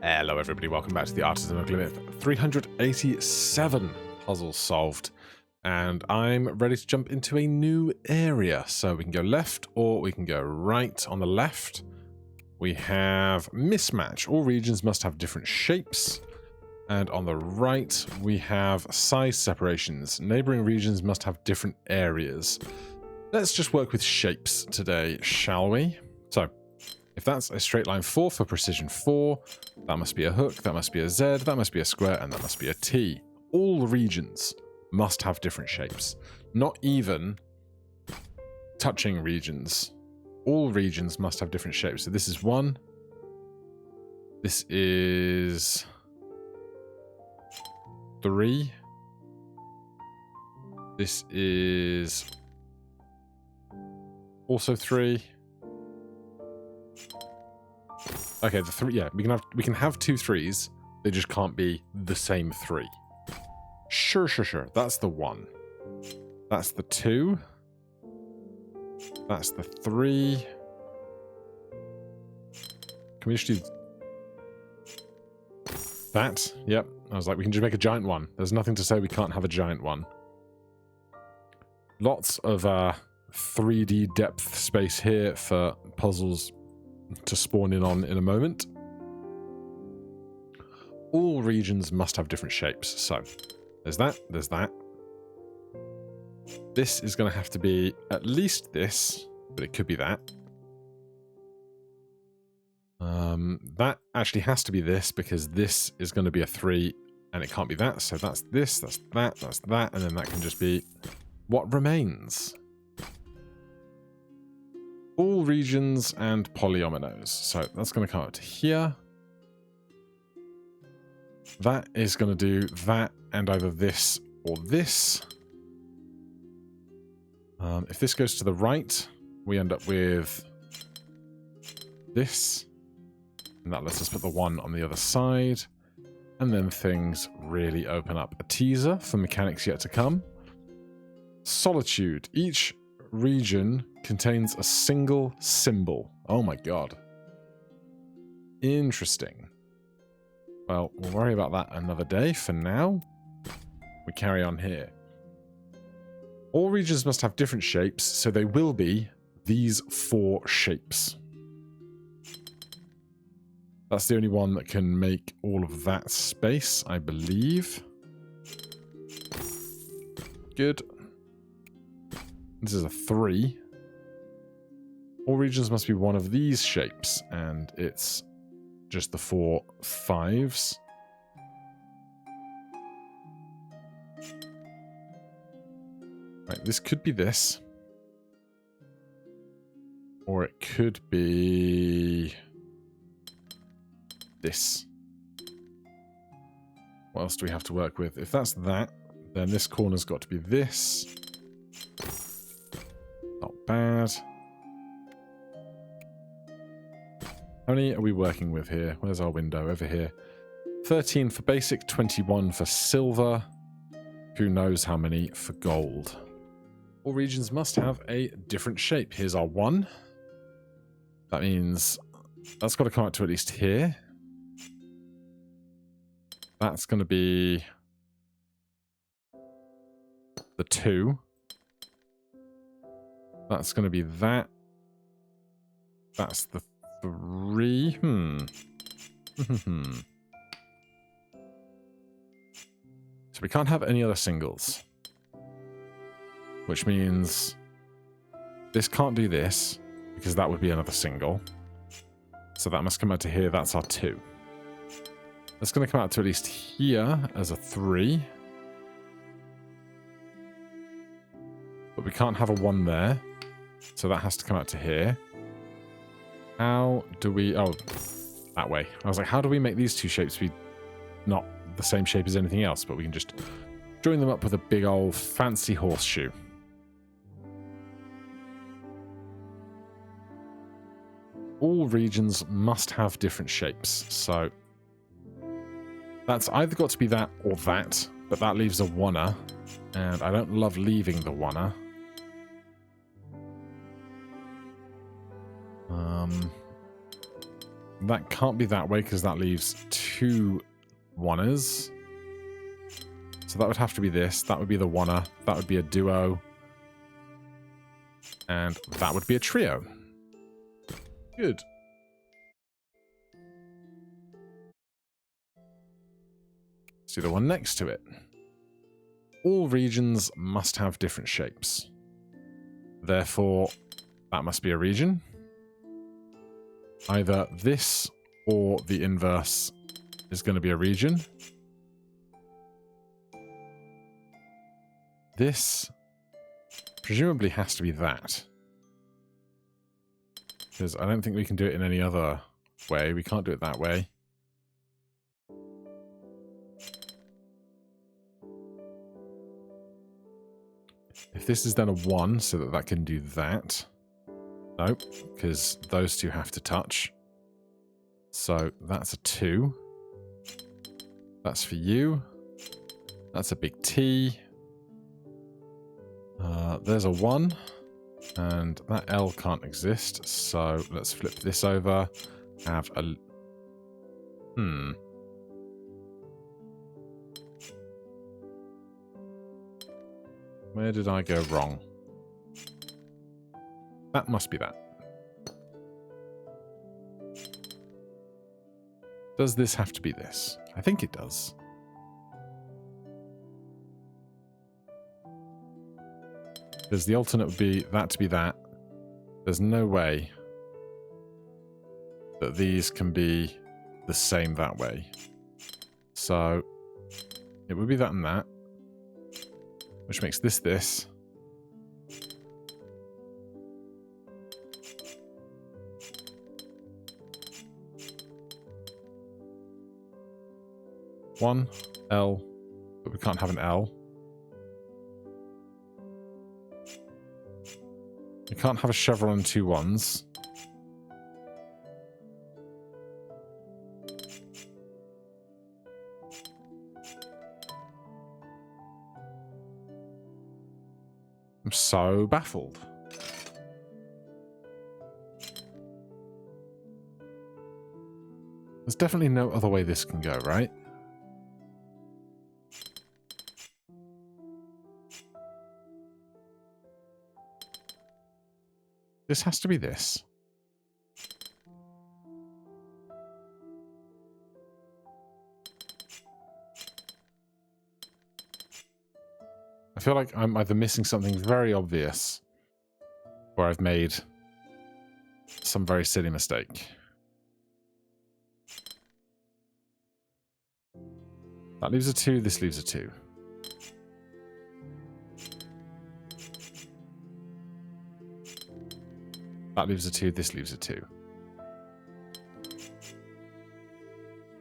Hello everybody, welcome back to the Artisan of Glimmith. 387 puzzles solved, and I'm ready to jump into a new area. So we can go left or we can go right. On the left, we have mismatch. All regions must have different shapes. And on the right, we have size separations. Neighboring regions must have different areas. Let's just work with shapes today, shall we? So, if that's a straight line 4 for precision 4, that must be a hook, that must be a Z, that must be a square, and that must be a T. All regions must have different shapes. Not even touching regions. All regions must have different shapes. So this is 1. This is 3. This is also 3. Okay, the 3, yeah, we can have 2 3s. They just can't be the same 3. Sure. That's the 1. That's the 2. That's the 3. Can we just do that? Yep. I was like, we can just make a giant one. There's nothing to say we can't have a giant one. Lots of 3D depth space here for puzzles to spawn in on in a moment. All regions must have different shapes. So there's that, there's that. This is going to have to be at least this, but it could be that. That actually has to be this, because this is going to be a 3 and it can't be that. So that's this, that's that, that's that, and then that can just be what remains. All regions and polyominoes. So that's going to come up to here. That is going to do that and either this or this. If this goes to the right, we end up with this. And that lets us put the 1 on the other side. And then things really open up. A teaser for mechanics yet to come. Solitude. Each region contains a single symbol. Oh my god. Interesting. Well, we'll worry about that another day. For now, we carry on here. All regions must have different shapes, so they will be these 4 shapes. That's the only one that can make all of that space, I believe. Good. This is a 3. All regions must be one of these shapes, and it's just the 4 5s. Right, this could be this. Or it could be this. What else do we have to work with? If that's that, then this corner's got to be this. Not bad. How many are we working with here? Where's our window? Over here. 13 for basic, 21 for silver. Who knows how many for gold. All regions must have a different shape. Here's our 1. That means that's got to come out to at least here. That's going to be the 2. That's going to be that. That's the 3. So we can't have any other singles. Which means this can't do this, because that would be another single. So that must come out to here. That's our 2. That's going to come out to at least here as a 3. But we can't have a 1 there. So that has to come out to here. How do we... Oh, that way. I was like, how do we make these 2 shapes be not the same shape as anything else? But we can just join them up with a big old fancy horseshoe. All regions must have different shapes. So that's either got to be that or that. But that leaves a 1er. And I don't love leaving the 1er. That can't be that way because that leaves 2 oneers. So that would have to be this. That would be the oneer. That would be a duo. And that would be a trio. Good. See the one next to it. All regions must have different shapes. Therefore, that must be a region. Either this or the inverse is going to be a region. This presumably has to be that. Because I don't think we can do it in any other way. We can't do it that way. If this is then a 1, so that that can do that. Nope, because those two have to touch. So that's a 2. That's for you. That's a big T. There's a 1. And that L can't exist. So let's flip this over. Have a... Where did I go wrong? That must be that. Does this have to be this? I think it does. Because the alternate would be that to be that. There's no way that these can be the same that way. So it would be that and that. Which makes this this. One L, but we can't have an L. We can't have a chevron and 2 1s. I'm so baffled. There's definitely no other way this can go, right? This has to be this. I feel like I'm either missing something very obvious or I've made some very silly mistake. That leaves a 2, this leaves a 2. That leaves a 2, this leaves a 2.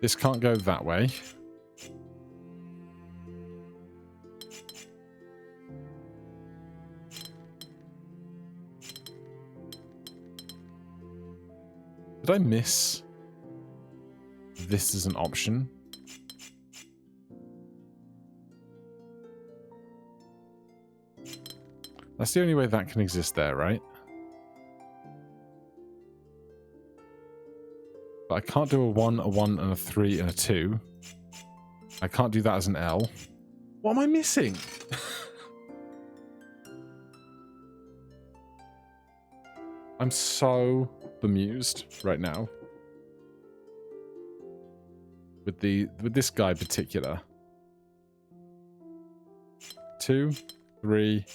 This can't go that way. Did I miss this as an option? That's the only way that can exist there, right? But I can't do a 1, and a 3, and a 2. I can't do that as an L. What am I missing? I'm so bemused right now. With this guy in particular. 2, 3...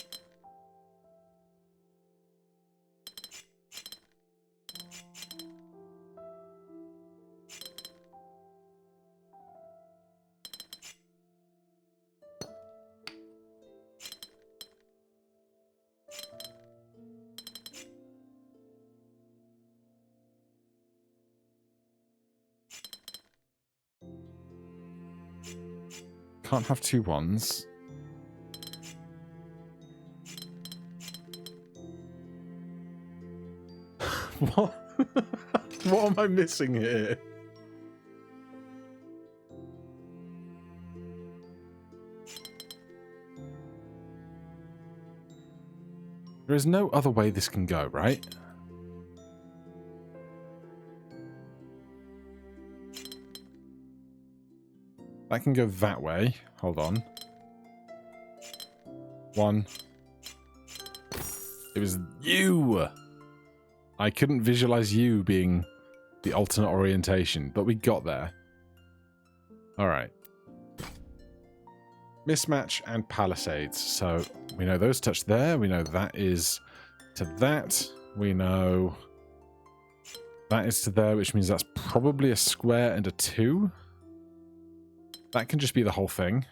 Can't have 2 1s. What? What am I missing here? There is no other way this can go, right? That can go that way. Hold on. 1. It was you! I couldn't visualize you being the alternate orientation, but we got there. Alright. Mismatch and palisades. So we know those touch there. We know that is to that. We know that is to there, which means that's probably a square and a 2. That can just be the whole thing.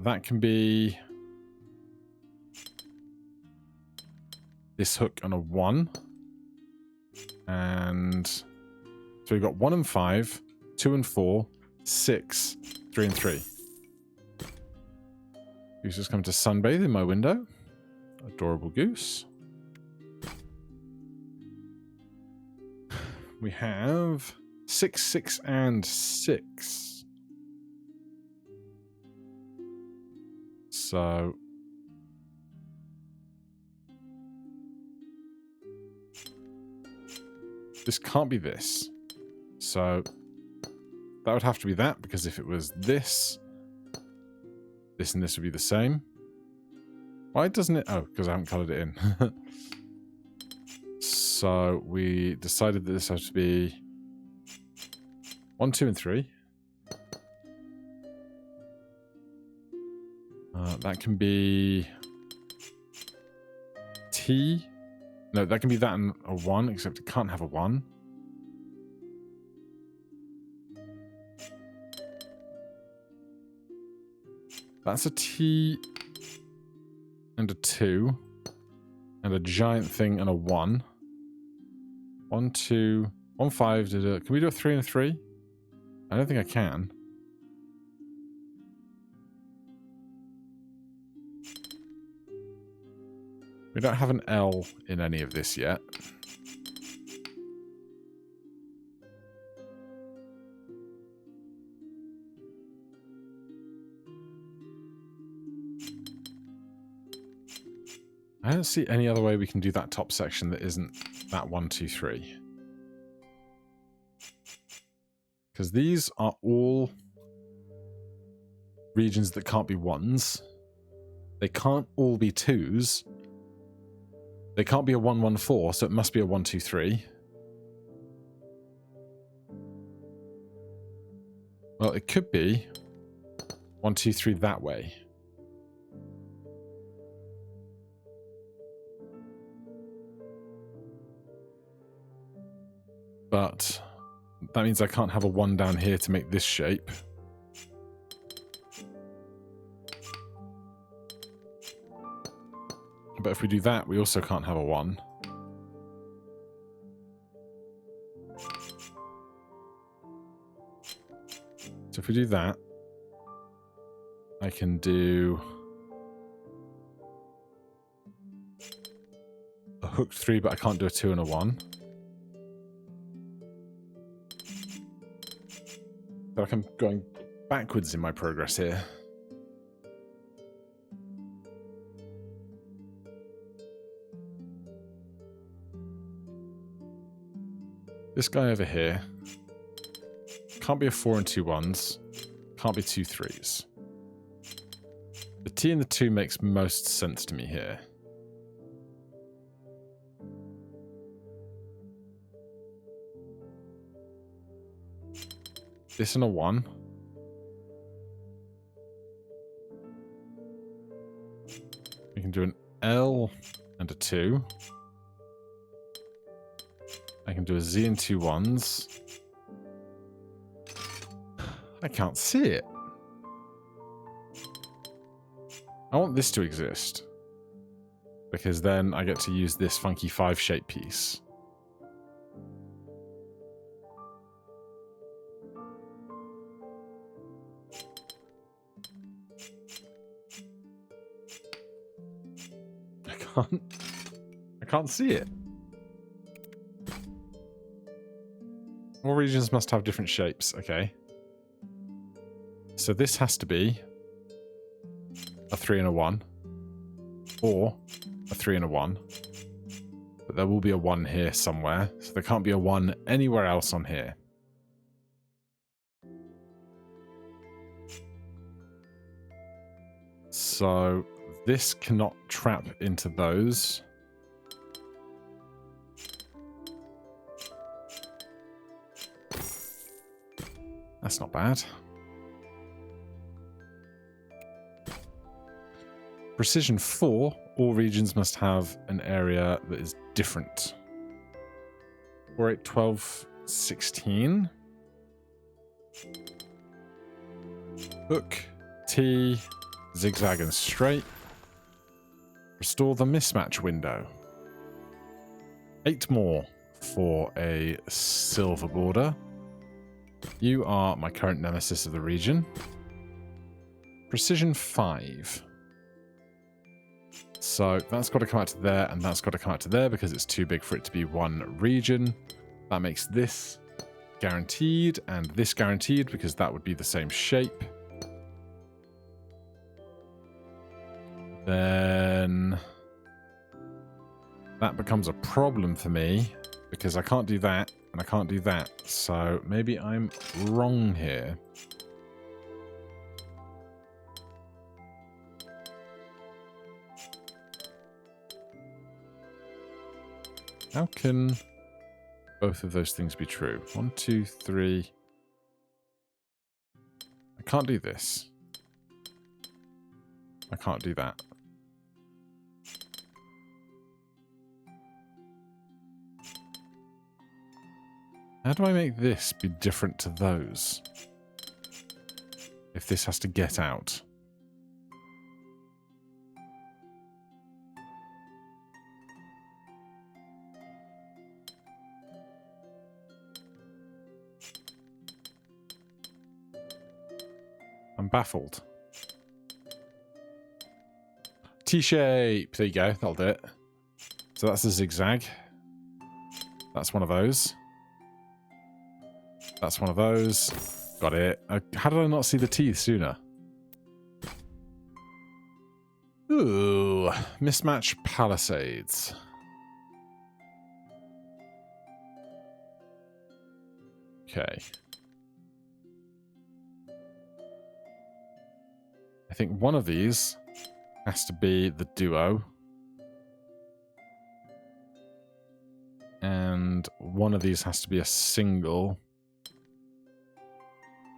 That can be this hook and a 1. And so we've got 1 and 5, 2 and 4, 6, 3 and 3. Goose has come to sunbathe in my window. Adorable goose. We have 6, 6, and 6. So this can't be this. So that would have to be that, because if it was this, this and this would be the same. Why doesn't it? Oh, because I haven't coloured it in. So we decided that this has to be 1, 2, and 3. That can be T. No, that can be that and a 1, except it can't have a 1. That's a T and a 2. And a giant thing and a 1. 1, 2, 1, 5. Can we do a 3 and a 3? I don't think I can. We don't have an L in any of this yet. I don't see any other way we can do that top section that isn't that 1, 2, 3. Because these are all regions that can't be 1s. They can't all be 2s. They can't be a 1, 1, 4, so it must be a 1, 2, 3. Well, it could be 1, 2, 3 that way. But that means I can't have a 1 down here to make this shape. But if we do that, we also can't have a 1. So if we do that, I can do a hooked 3, but I can't do a 2 and a 1. I feel like I'm going backwards in my progress here. This guy over here can't be a 4 and 2 1s. Can't be 2 3s. The T and the 2 makes most sense to me here. This and a 1. We can do an L and a 2. I can do a Z and 2 1s. I can't see it. I want this to exist, because then I get to use this funky 5 shape piece. I can't see it. All regions must have different shapes. Okay. So this has to be a 3 and a 1. Or a 3 and a 1. But there will be a 1 here somewhere. So there can't be a 1 anywhere else on here. So this cannot trap into those. That's not bad. Precision 4, all regions must have an area that is different. 4, 8, 12, 16. Hook, T, zigzag and straight. Restore the mismatch window. 8 more for a silver border. You are my current nemesis of the region. Precision 5. So that's got to come out to there, and that's got to come out to there because it's too big for it to be one region. That makes this guaranteed, and this guaranteed because that would be the same shape. Then that becomes a problem for me because I can't do that and I can't do that. So maybe I'm wrong here. How can both of those things be true? 1, 2, 3. I can't do this. I can't do that. How do I make this be different to those? If this has to get out. I'm baffled. T-shape. There you go. That'll do it. So that's a zigzag. That's one of those. That's one of those. Got it. How did I not see the teeth sooner? Ooh. Mismatch palisades. Okay. I think one of these has to be the duo. And one of these has to be a single.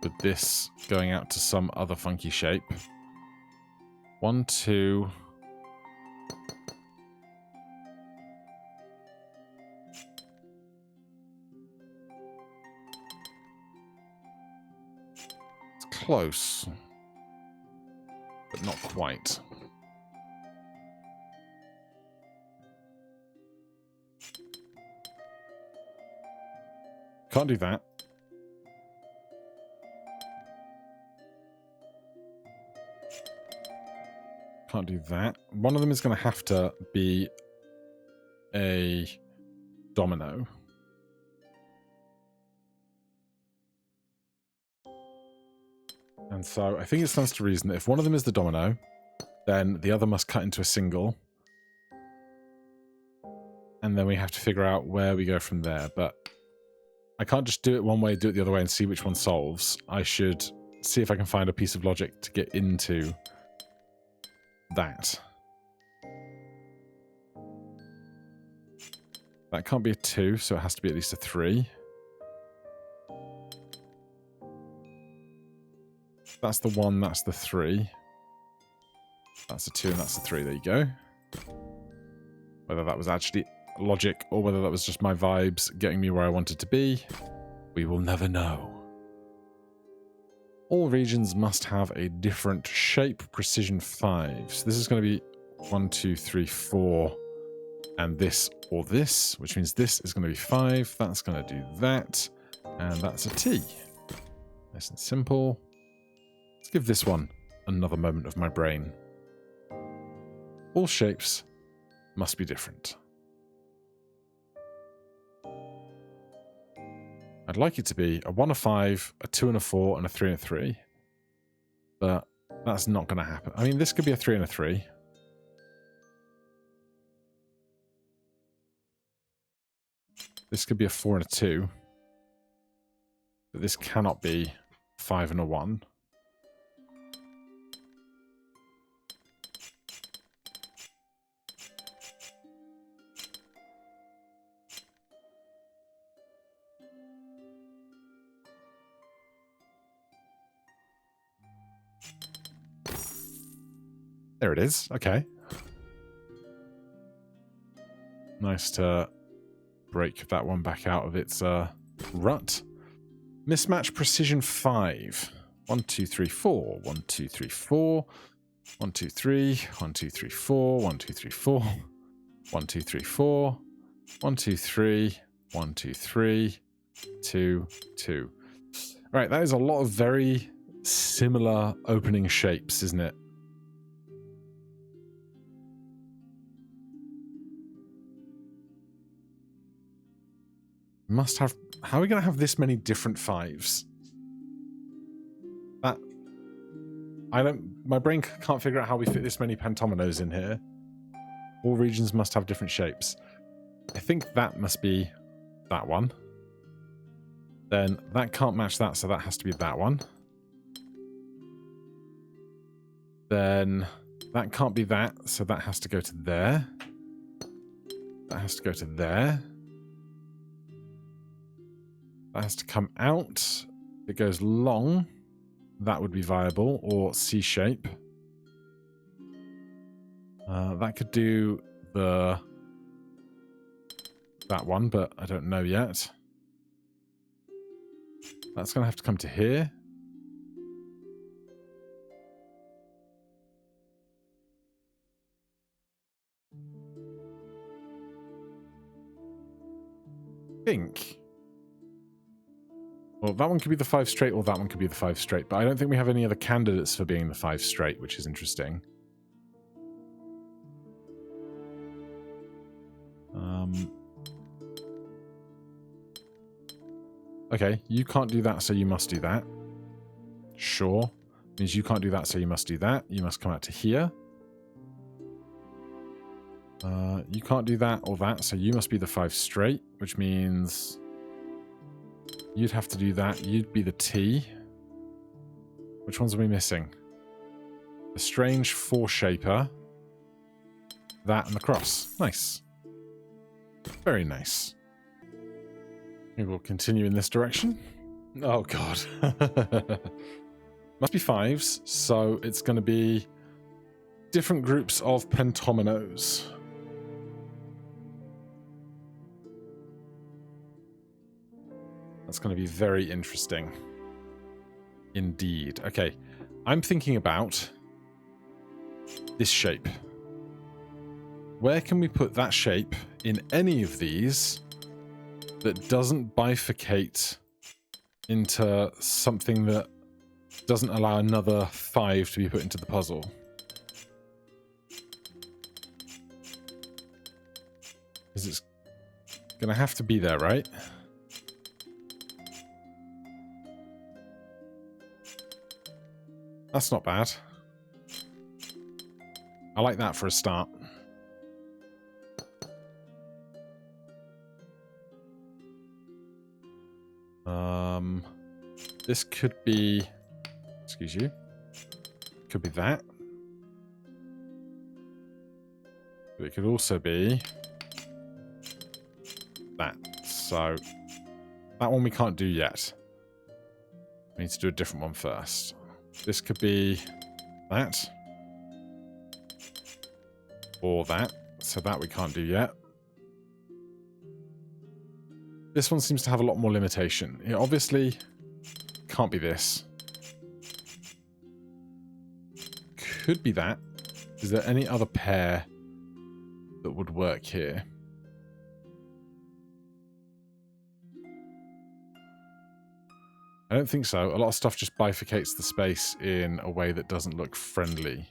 With this going out to some other funky shape. 1, 2. It's close. But not quite. Can't do that. Can't do that. One of them is going to have to be a domino. And so I think it stands to reason that if one of them is the domino, then the other must cut into a single. And then we have to figure out where we go from there. But I can't just do it one way, do it the other way, and see which one solves. I should see if I can find a piece of logic to get into that. That can't be a 2, so it has to be at least a 3. That's the 1, that's the 3. That's a 2 and that's a 3, there you go. Whether that was actually logic or whether that was just my vibes getting me where I wanted to be, we will never know. All regions must have a different shape, precision 5. So this is going to be 1, 2, 3, 4, and this or this, which means this is going to be 5. That's going to do that, and that's a T. Nice and simple. Let's give this one another moment of my brain. All shapes must be different. I'd like it to be a 1, a 5, a 2 and a 4, and a 3 and a 3. But that's not going to happen. I mean, this could be a 3 and a 3. This could be a 4 and a 2. But this cannot be 5 and a 1. There it is. Okay. Nice to break that one back out of its rut. Mismatch precision 5. 1, 2, 3, 4. 1, 2, 3, 4. 1, 2, 3. 1, 2, 3, 4. 1, 2, 3, 4. 1, 2, 3, 4. 1, 2, 3. 1, 2, 3. 2, 2. Right, that is a lot of very similar opening shapes, isn't it? Must have... How are we going to have this many different 5s? That... I don't... My brain can't figure out how we fit this many pentominoes in here. All regions must have different shapes. I think that must be that one. Then that can't match that, so that has to be that one. Then that can't be that, so that has to go to there. That has to go to there. That has to come out. If it goes long, that would be viable, or C shape. That could do that one, but I don't know yet. That's going to have to come to here. Think. Well, that one could be the 5 straight, or that one could be the 5 straight, but I don't think we have any other candidates for being the 5 straight, which is interesting. Okay, you can't do that, so you must do that. Sure. Means you can't do that, so you must do that. You must come out to here. You can't do that or that, so you must be the 5 straight, which means you'd have to do that. You'd be the T. Which ones are we missing? The strange 4-shaper. That and the cross. Nice. Very nice. We will continue in this direction. Oh, God. Must be 5s, so it's going to be different groups of pentominoes. That's going to be very interesting. Indeed. Okay, I'm thinking about this shape. Where can we put that shape in any of these that doesn't bifurcate into something that doesn't allow another 5 to be put into the puzzle? Because it's going to have to be there, right? That's not bad. I like that for a start. This could be... Excuse you. Could be that. But it could also be... that. So... that one we can't do yet. We need to do a different one first. This could be that. Or that. So that we can't do yet. This one seems to have a lot more limitation. It obviously can't be this. Could be that. Is there any other pair that would work here? I don't think so. A lot of stuff just bifurcates the space in a way that doesn't look friendly.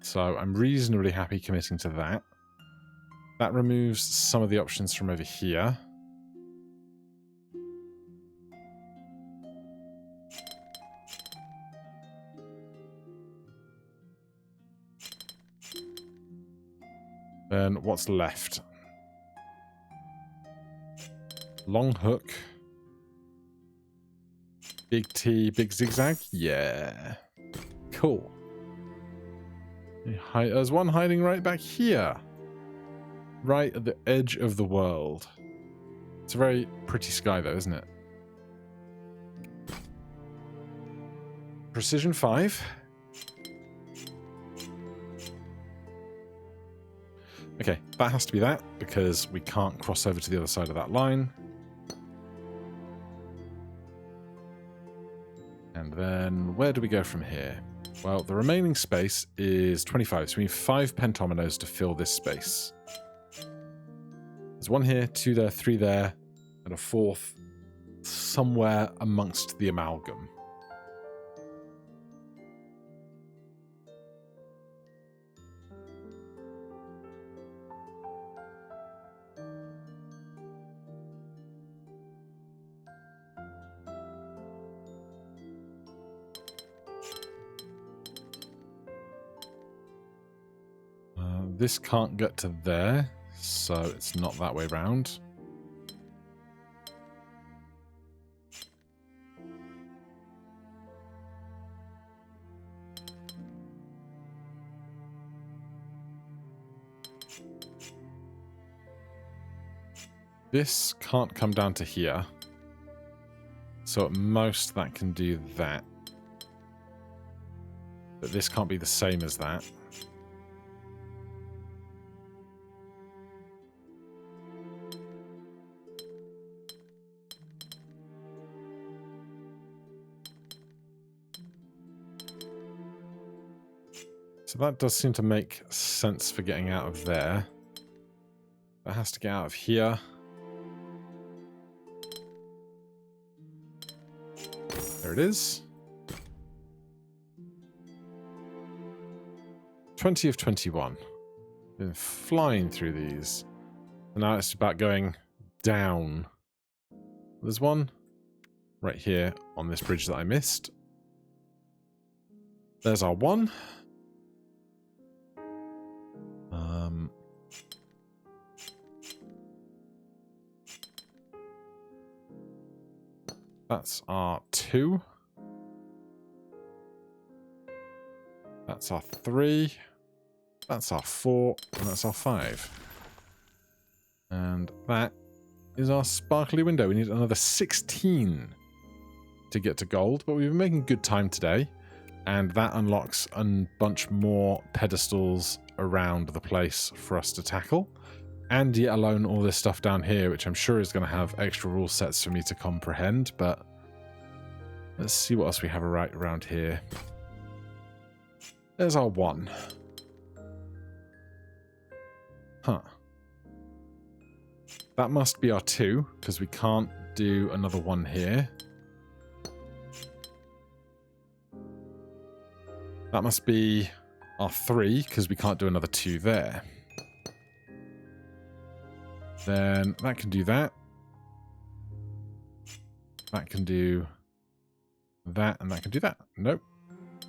So I'm reasonably happy committing to that. That removes some of the options from over here. Then what's left? Long hook. Big T, big zigzag? Yeah. Cool. There's one hiding right back here. Right at the edge of the world. It's a very pretty sky though, isn't it? Precision 5. Okay, that has to be that, because we can't cross over to the other side of that line. And then, where do we go from here? Well, the remaining space is 25, so we need 5 pentominoes to fill this space. There's 1 here, 2 there, 3 there, and a 4th somewhere amongst the amalgam. This can't get to there, so it's not that way round. This can't come down to here. So at most that can do that. But this can't be the same as that. So that does seem to make sense for getting out of there. That has to get out of here. There it is. 20 of 21. Been flying through these. And now it's about going down. There's one right here on this bridge that I missed. There's our one. That's our 2. That's our 3. That's our 4. And that's our 5. And that is our sparkly window. We need another 16 to get to gold, but we've been making good time today. And that unlocks a bunch more pedestals around the place for us to tackle. And yet alone all this stuff down here, which I'm sure is going to have extra rule sets for me to comprehend, but let's see what else we have right around here. There's our 1. Huh. That must be our 2, because we can't do another 1 here. That must be our 3, because we can't do another 2 there. Then that can do that. That can do that, and that can do that. Nope.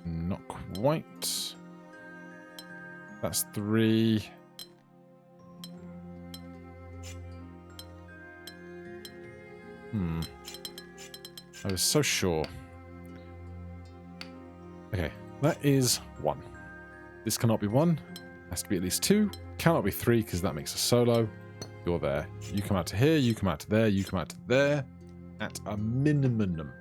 Not quite. That's 3. I was so sure. Okay, that is 1. This cannot be 1. Has to be at least 2. Cannot be 3, because that makes a solo. You're there. You come out to here, you come out to there, you come out to there. At a minimum.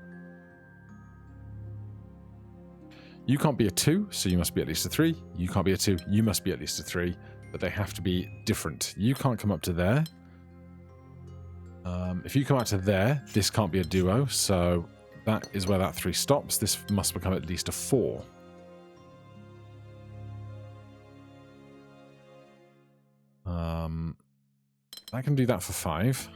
You can't be a 2, so you must be at least a 3. You can't be a 2, you must be at least a 3. But they have to be different. You can't come up to there. If you come out to there, this can't be a duo, so that is where that 3 stops. This must become at least a 4. I can do that for 5.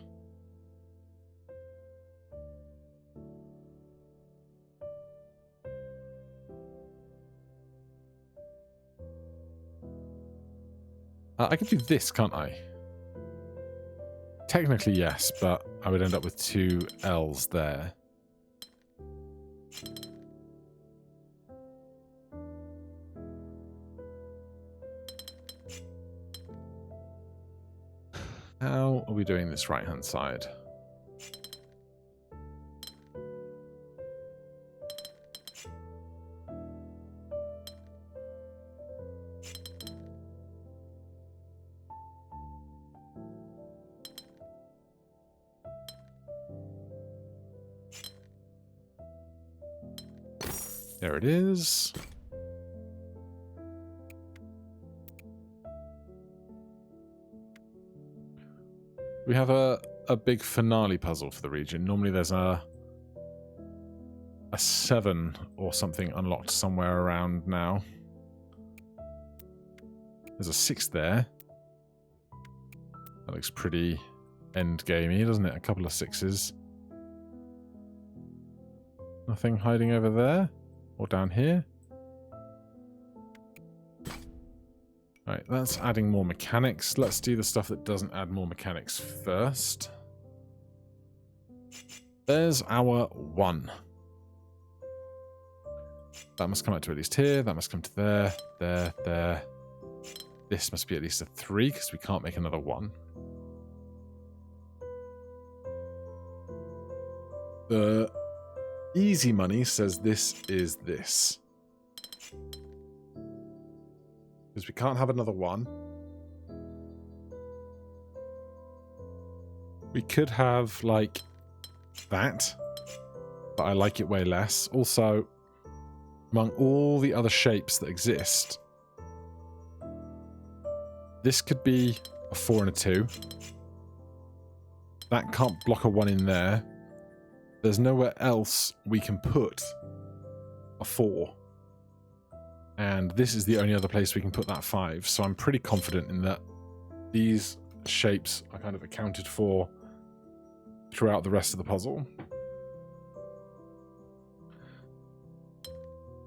I can do this, can't I? Technically, yes, but I would end up with 2 L's there. How are we doing this right-hand side? There it is. We have a big finale puzzle for the region. Normally there's a 7 or something unlocked somewhere around now. There's a 6 there. That looks pretty end-gamey, doesn't it? A couple of 6s. Nothing hiding over there? Or down here? Right, that's adding more mechanics. Let's do the stuff that doesn't add more mechanics first. There's our 1. That must come out to at least here. That must come to there, there, there. This must be at least a 3, because we can't make another 1. The easy money says this is this. Because we can't have another 1. We could have, like, that. But I like it way less. Also, among all the other shapes that exist, this could be a 4 and a 2. That can't block a 1 in there. There's nowhere else we can put a 4. And this is the only other place we can put that 5. So I'm pretty confident in that these shapes are kind of accounted for throughout the rest of the puzzle.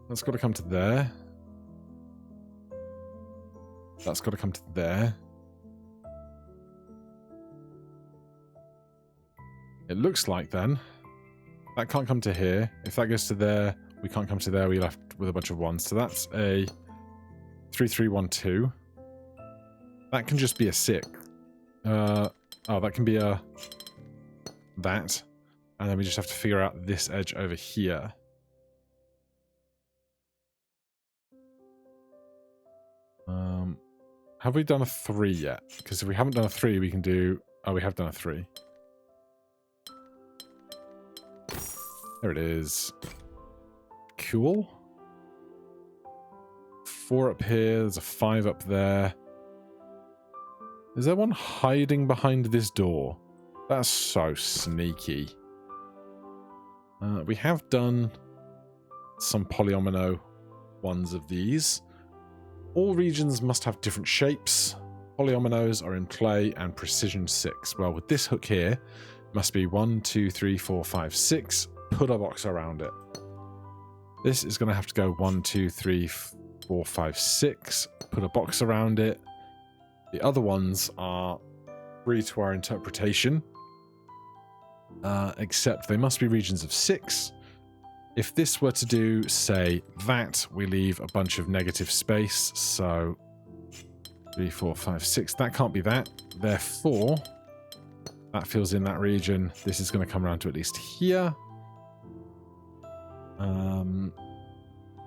That's got to come to there. That's got to come to there. It looks like then that can't come to here. If that goes to there, we can't come to there. We're left with a bunch of 1s. So that's a 3, 3, 1, 2. That can just be a 6. Oh, that can be a that. And then we just have to figure out this edge over here. Have we done a 3 yet? Because if we haven't done a 3, we can do... Oh, we have done a 3. There it is. Cool. 4 up here. There's a 5 up there. Is there one hiding behind this door? That's so sneaky. We have done some polyomino ones of these. All regions must have different shapes. Polyominoes are in play and precision 6. Well, with this hook here, must be 1, 2, 3, 4, 5, 6. Put a box around it. This is going to have to go 1, 2, 3, 4, 5, 6. Put a box around it. The other ones are free to our interpretation. Except they must be regions of 6. If this were to do, say, that, we leave a bunch of negative space. So 3, 4, 5, 6. That can't be that. Therefore, that fills in that region. This is going to come around to at least here.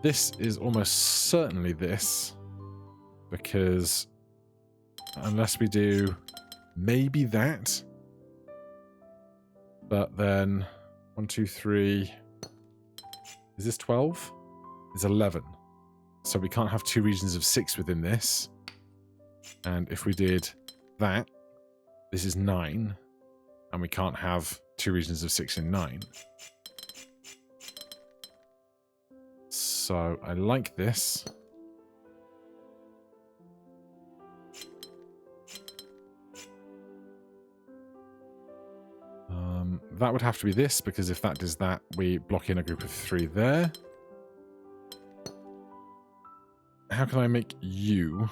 This is almost certainly this. Because unless we do maybe that. But then 1, 2, 3... Is this 12? It's 11. So we can't have 2 regions of 6 within this. And if we did that, this is 9. And we can't have 2 regions of 6 in 9. So I like this. That would have to be this, because if that does that, we block in a group of 3 there. How can I make you?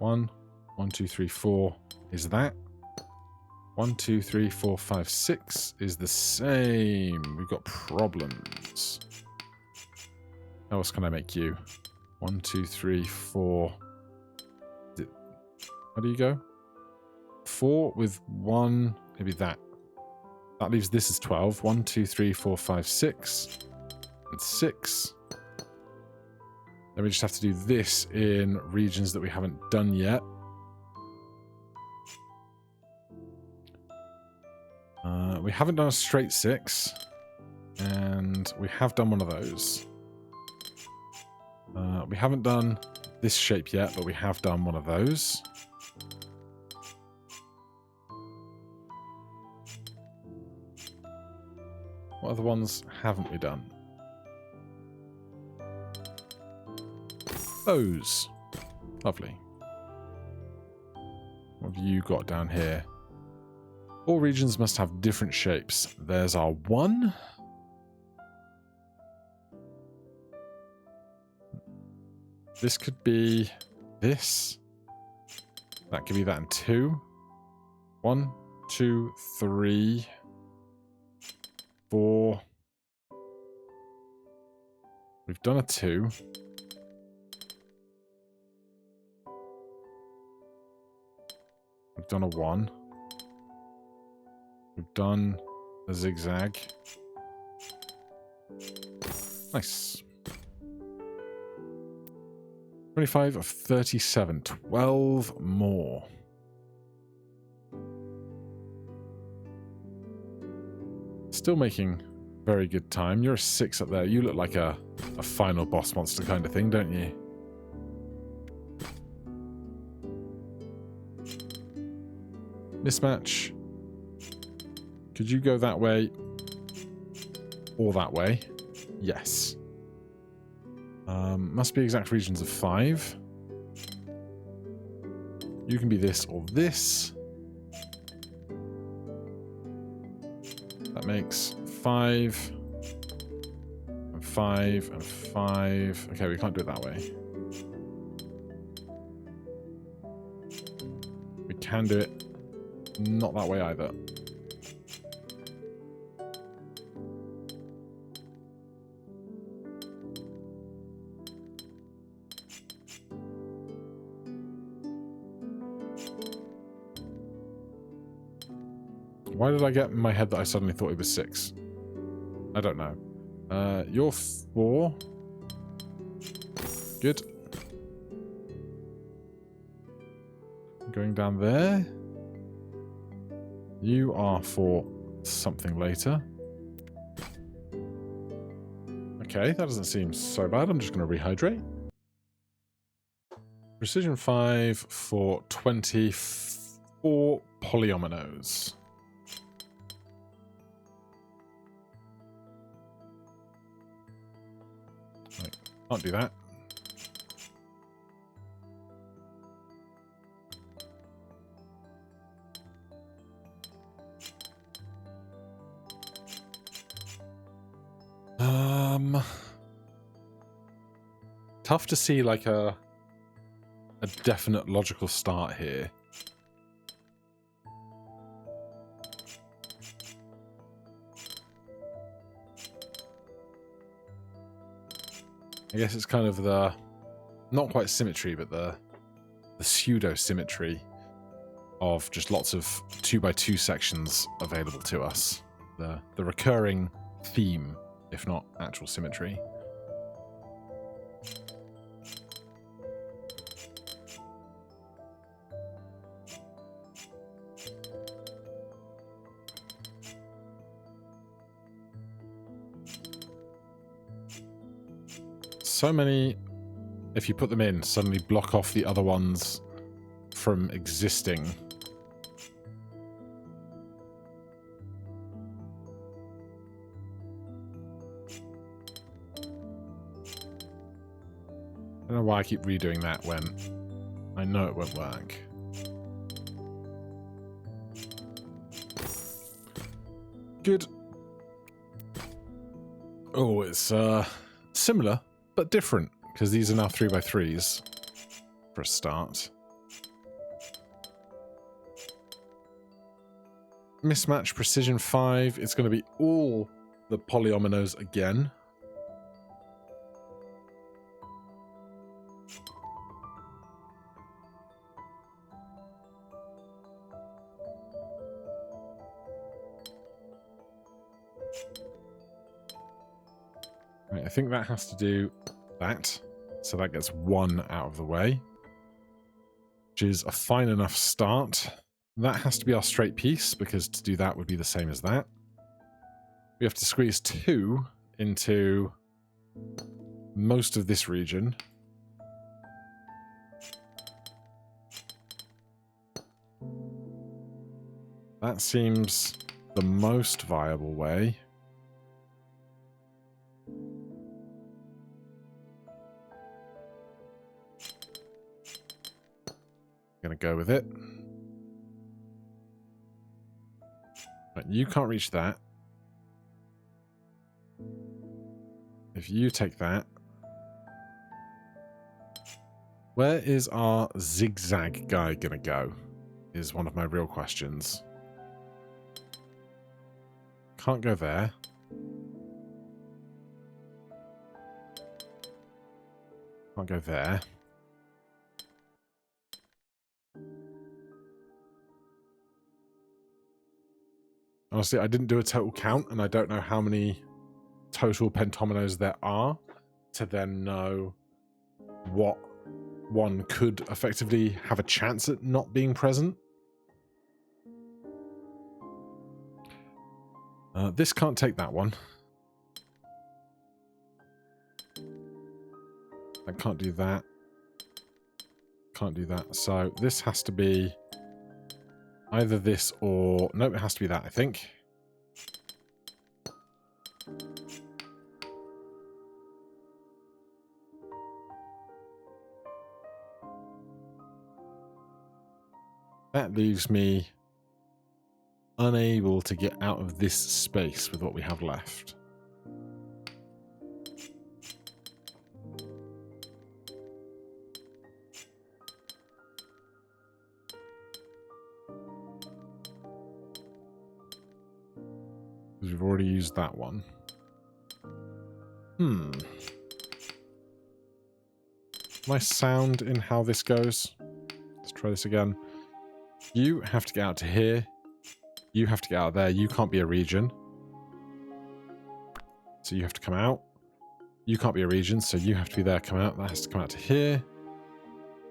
1, 1, 2, 3, 4 is that. 1, 2, 3, 4, 5, 6 is the same. We've got problems. How else can I make you? 1, 2, 3, 4. How do you go? 4 with 1, maybe that. That leaves this as 12. 1, 2, 3, 4, 5, 6. And 6. Then we just have to do this in regions that we haven't done yet. We haven't done a straight 6. And we have done one of those. We haven't done this shape yet, but we have done one of those. What other ones haven't we done? Those. Lovely. What have you got down here? All regions must have different shapes. There's our one. This could be this. That could be that in 2. 1, 2, 3, 4. We've done a 2. We've done a 1. We've done a zigzag. Nice. 25 of 37. 12 more. Still making very good time. You're a 6 up there. You look like a final boss monster kind of thing, don't you? Mismatch. Could you go that way or that way? Yes. Must be exact regions of 5. You can be this or this. That makes 5 and 5 and 5. Okay, we can't do it that way. We can do it not that way either. Why did I get in my head that I suddenly thought it was 6? I don't know. You're 4. Good. Going down there. You are for something later. Okay, that doesn't seem so bad. I'm just going to rehydrate. Precision 5 for 24 polyominoes. Right, can't do that. Tough to see like a definite logical start here. I guess it's kind of the, not quite symmetry, but the pseudo-symmetry of just lots of 2x2 sections available to us. The recurring theme, if not actual symmetry. So many, if you put them in, suddenly block off the other ones from existing. I don't know why I keep redoing that when I know it won't work. Good. Oh, it's similar, but different, because these are now 3x3s for a start. Mismatch precision 5. It's going to be all the polyominoes again. Right, I think that has to do that. So that gets 1 out of the way, which is a fine enough start. That has to be our straight piece, because to do that would be the same as that. We have to squeeze 2 into most of this region. That seems the most viable way. Gonna go with it. Right, you can't reach that. If you take that, where is our zigzag guy gonna go? Is one of my real questions. Can't go there. Can't go there. Honestly, I didn't do a total count, and I don't know how many total pentominoes there are to then know what one could effectively have a chance at not being present. This can't take that one. I can't do that. Can't do that. So this has to be either this or... No, it has to be that, I think. That leaves me unable to get out of this space with what we have left. Because we've already used that one. Nice sound in how this goes. Let's try this again. You have to get out to here. You have to get out there. You can't be a region. So you have to come out. You can't be a region, so you have to be there, come out. That has to come out to here.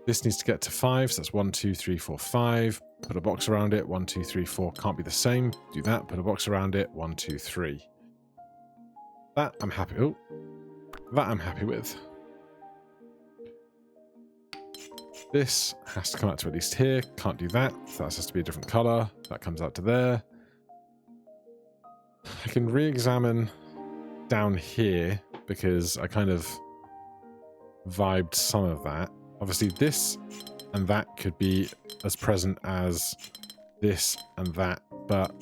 This needs to get to 5, so that's 1, 2, 3, 4, 5. Put a box around it. 1, 2, 3, 4. Can't be the same. Do that. Put a box around it. 1, 2, 3. That I'm happy. Oh, that I'm happy with. This has to come out to at least here. Can't do that. So that has to be a different color. That comes out to there. I can re-examine down here because I kind of vibed some of that. Obviously, this and that could be as present as this and that, but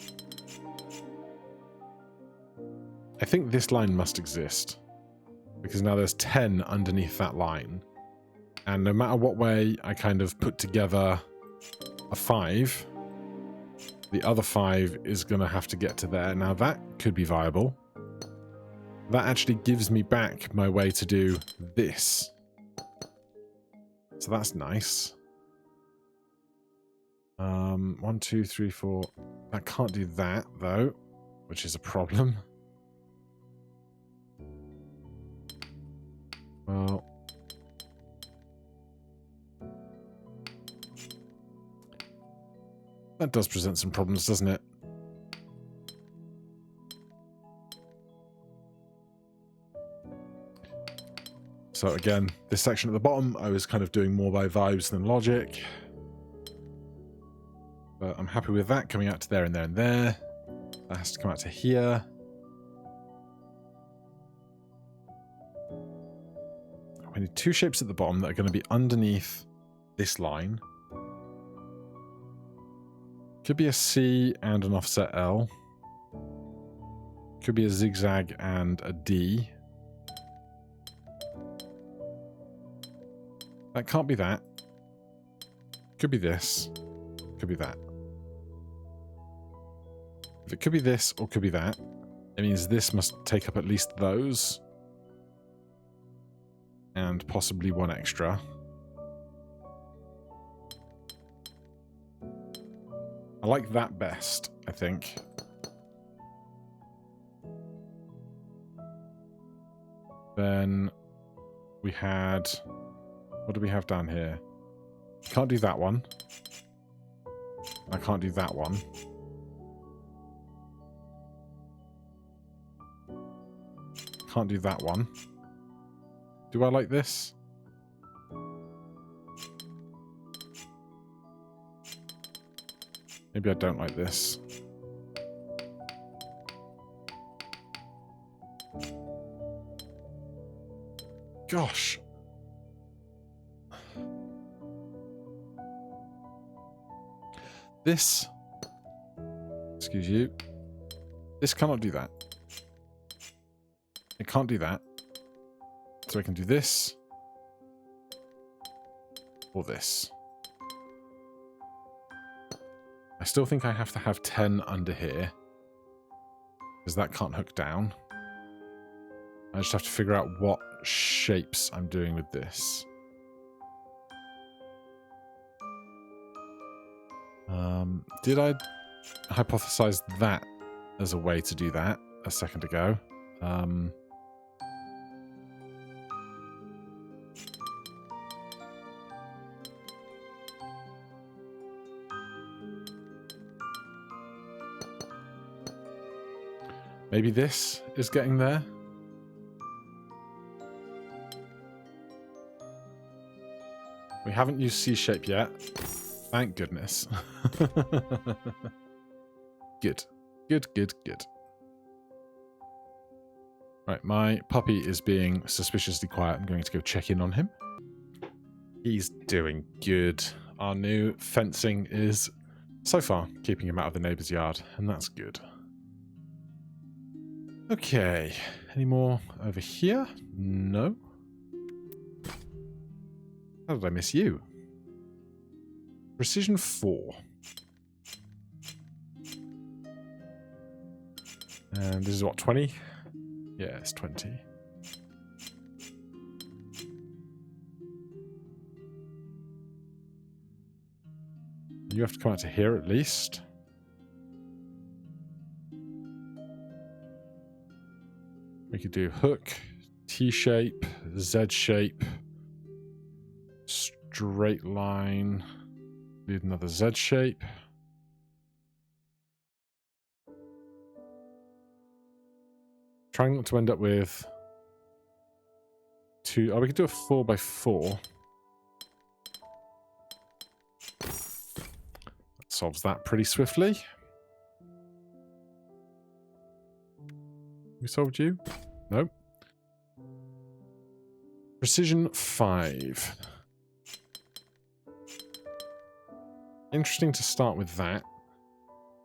I think this line must exist because now there's 10 underneath that line. And no matter what way I kind of put together a 5, the other 5 is going to have to get to there. Now that could be viable. That actually gives me back my way to do this. So that's nice. 1, 2, 3, 4. I can't do that though, which is a problem. Well, that does present some problems, doesn't it? So again, this section at the bottom, I was kind of doing more by vibes than logic. But I'm happy with that coming out to there and there and there. That has to come out to here. We need 2 shapes at the bottom that are going to be underneath this line. Could be a C and an offset L. Could be a zigzag and a D. That can't be that. Could be this. Could be that. If it could be this or could be that, it means this must take up at least those. And possibly one extra. I like that best, I think. Then we had... What do we have down here? Can't do that one. I can't do that one. Can't do that one. Do I like this? Maybe I don't like this. Gosh. this. Excuse you. This cannot do that. It can't do that. So I can do this. Or this. I still think I have to have 10 under here. Because that can't hook down. I just have to figure out what shapes I'm doing with this. Did I hypothesize that as a way to do that a second ago? Maybe this is getting there? We haven't used C-shape yet. Thank goodness. Good. Good, good, good. Right, my puppy is being suspiciously quiet. I'm going to go check in on him. He's doing good. Our new fencing is, so far, keeping him out of the neighbour's yard, and that's good. Okay, any more over here? No. How did I miss you? Precision 4. And this is what, 20? Yeah, it's 20. You have to come out to here at least. We could do hook, T-shape, Z-shape, straight line, need another Z-shape. Trying not to end up with two. Oh, we could do a 4x4. That solves that pretty swiftly. We solved you? Nope. Precision 5. Interesting to start with that.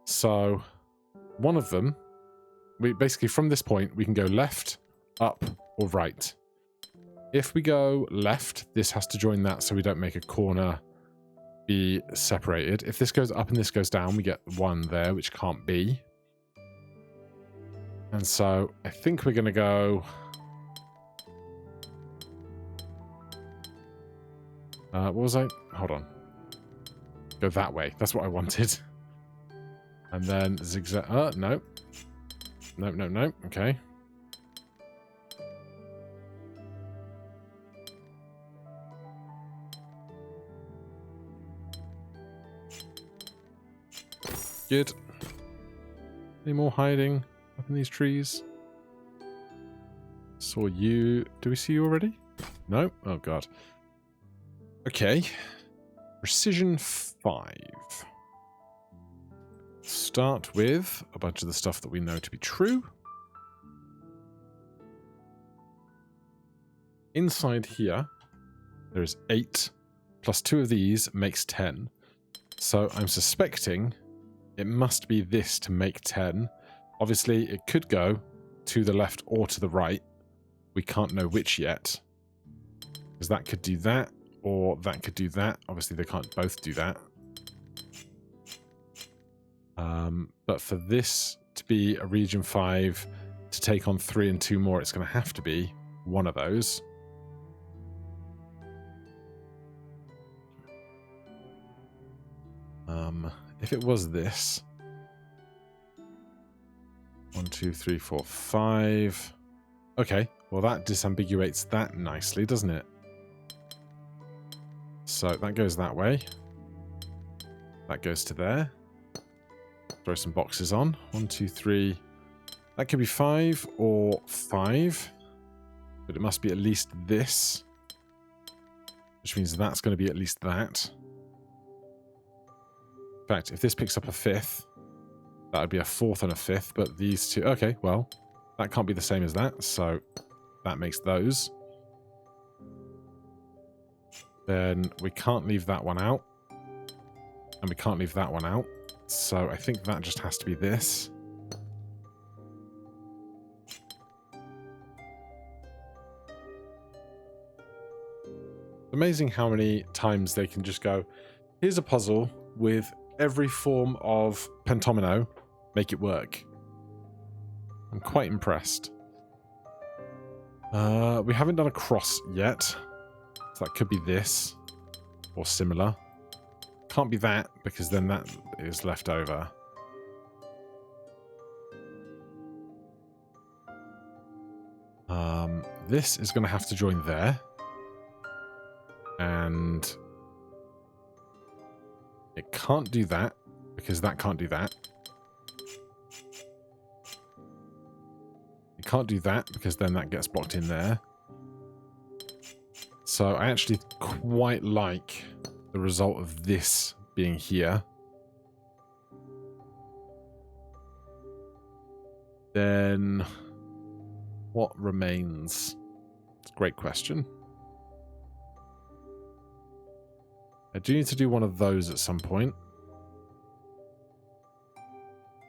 So, one of them, we basically from this point, we can go left, up, or right. If we go left, this has to join that so we don't make a corner be separated. If this goes up and this goes down, we get one there, which can't be. And so I think we're going to go... what was I? Hold on. Go that way. That's what I wanted. And then zigzag... no. No, no, no. Okay. Good. Any more hiding up in these trees? Saw you. Do we see you already? No? Oh, God. Okay. Precision 5. Start with a bunch of the stuff that we know to be true. Inside here, there is 8, plus 2 of these makes 10. So I'm suspecting it must be this to make 10. Obviously, it could go to the left or to the right. We can't know which yet. Because that could do that, or that could do that. Obviously, they can't both do that. But for this to be a region 5, to take on 3 and 2 more, it's going to have to be one of those. If it was this... 1, 2, 3, 4, 5... Okay, well that disambiguates that nicely, doesn't it? So that goes that way. That goes to there. Throw some boxes on. 1, 2, 3. That could be 5 or 5. But it must be at least this. Which means that's going to be at least that. In fact, if this picks up a 5th, that would be a 4th and a 5th. But these two... Okay, well, that can't be the same as that. So that makes those. Then we can't leave that one out. And we can't leave that one out. So I think that just has to be this. Amazing how many times they can just go, here's a puzzle with every form of pentomino, make it work. I'm quite impressed. We haven't done a cross yet, so that could be this, or similar. Can't be that, because then that is left over. This is going to have to join there. And it can't do that, because that can't do that. It can't do that, because then that gets blocked in there. So I actually quite like the result of this being here. Then what remains? It's a great question. I do need to do one of those at some point.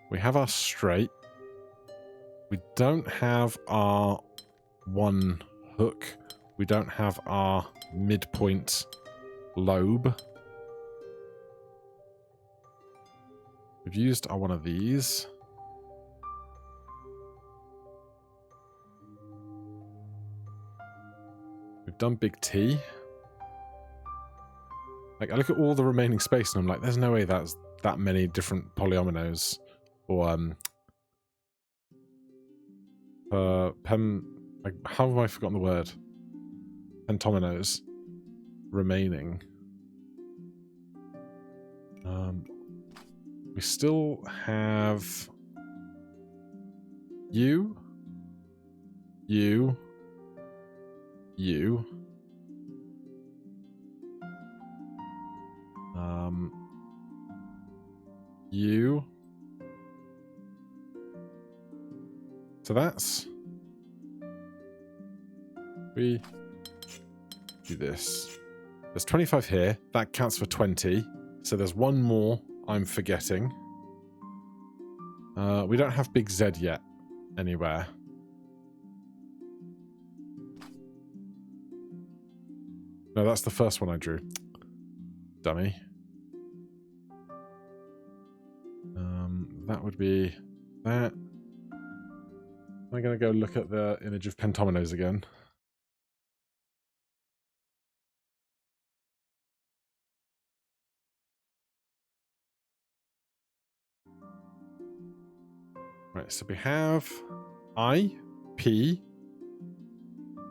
We have our straight. We don't have our one hook. We don't have our midpoint lobe. We've used our one of these. We've done big T. Like, I look at all the remaining space and I'm like, there's no way that's that many different polyominoes. Or, like, how have I forgotten the word? Pentominoes remaining. We still have you. You. You. So that's... We do this. There's 25 here. That counts for 20. So there's one more I'm forgetting. We don't have big Z yet anywhere. No, that's the first one I drew. Dummy. That would be that. I'm going to go look at the image of pentominoes again. Right, so we have I, P.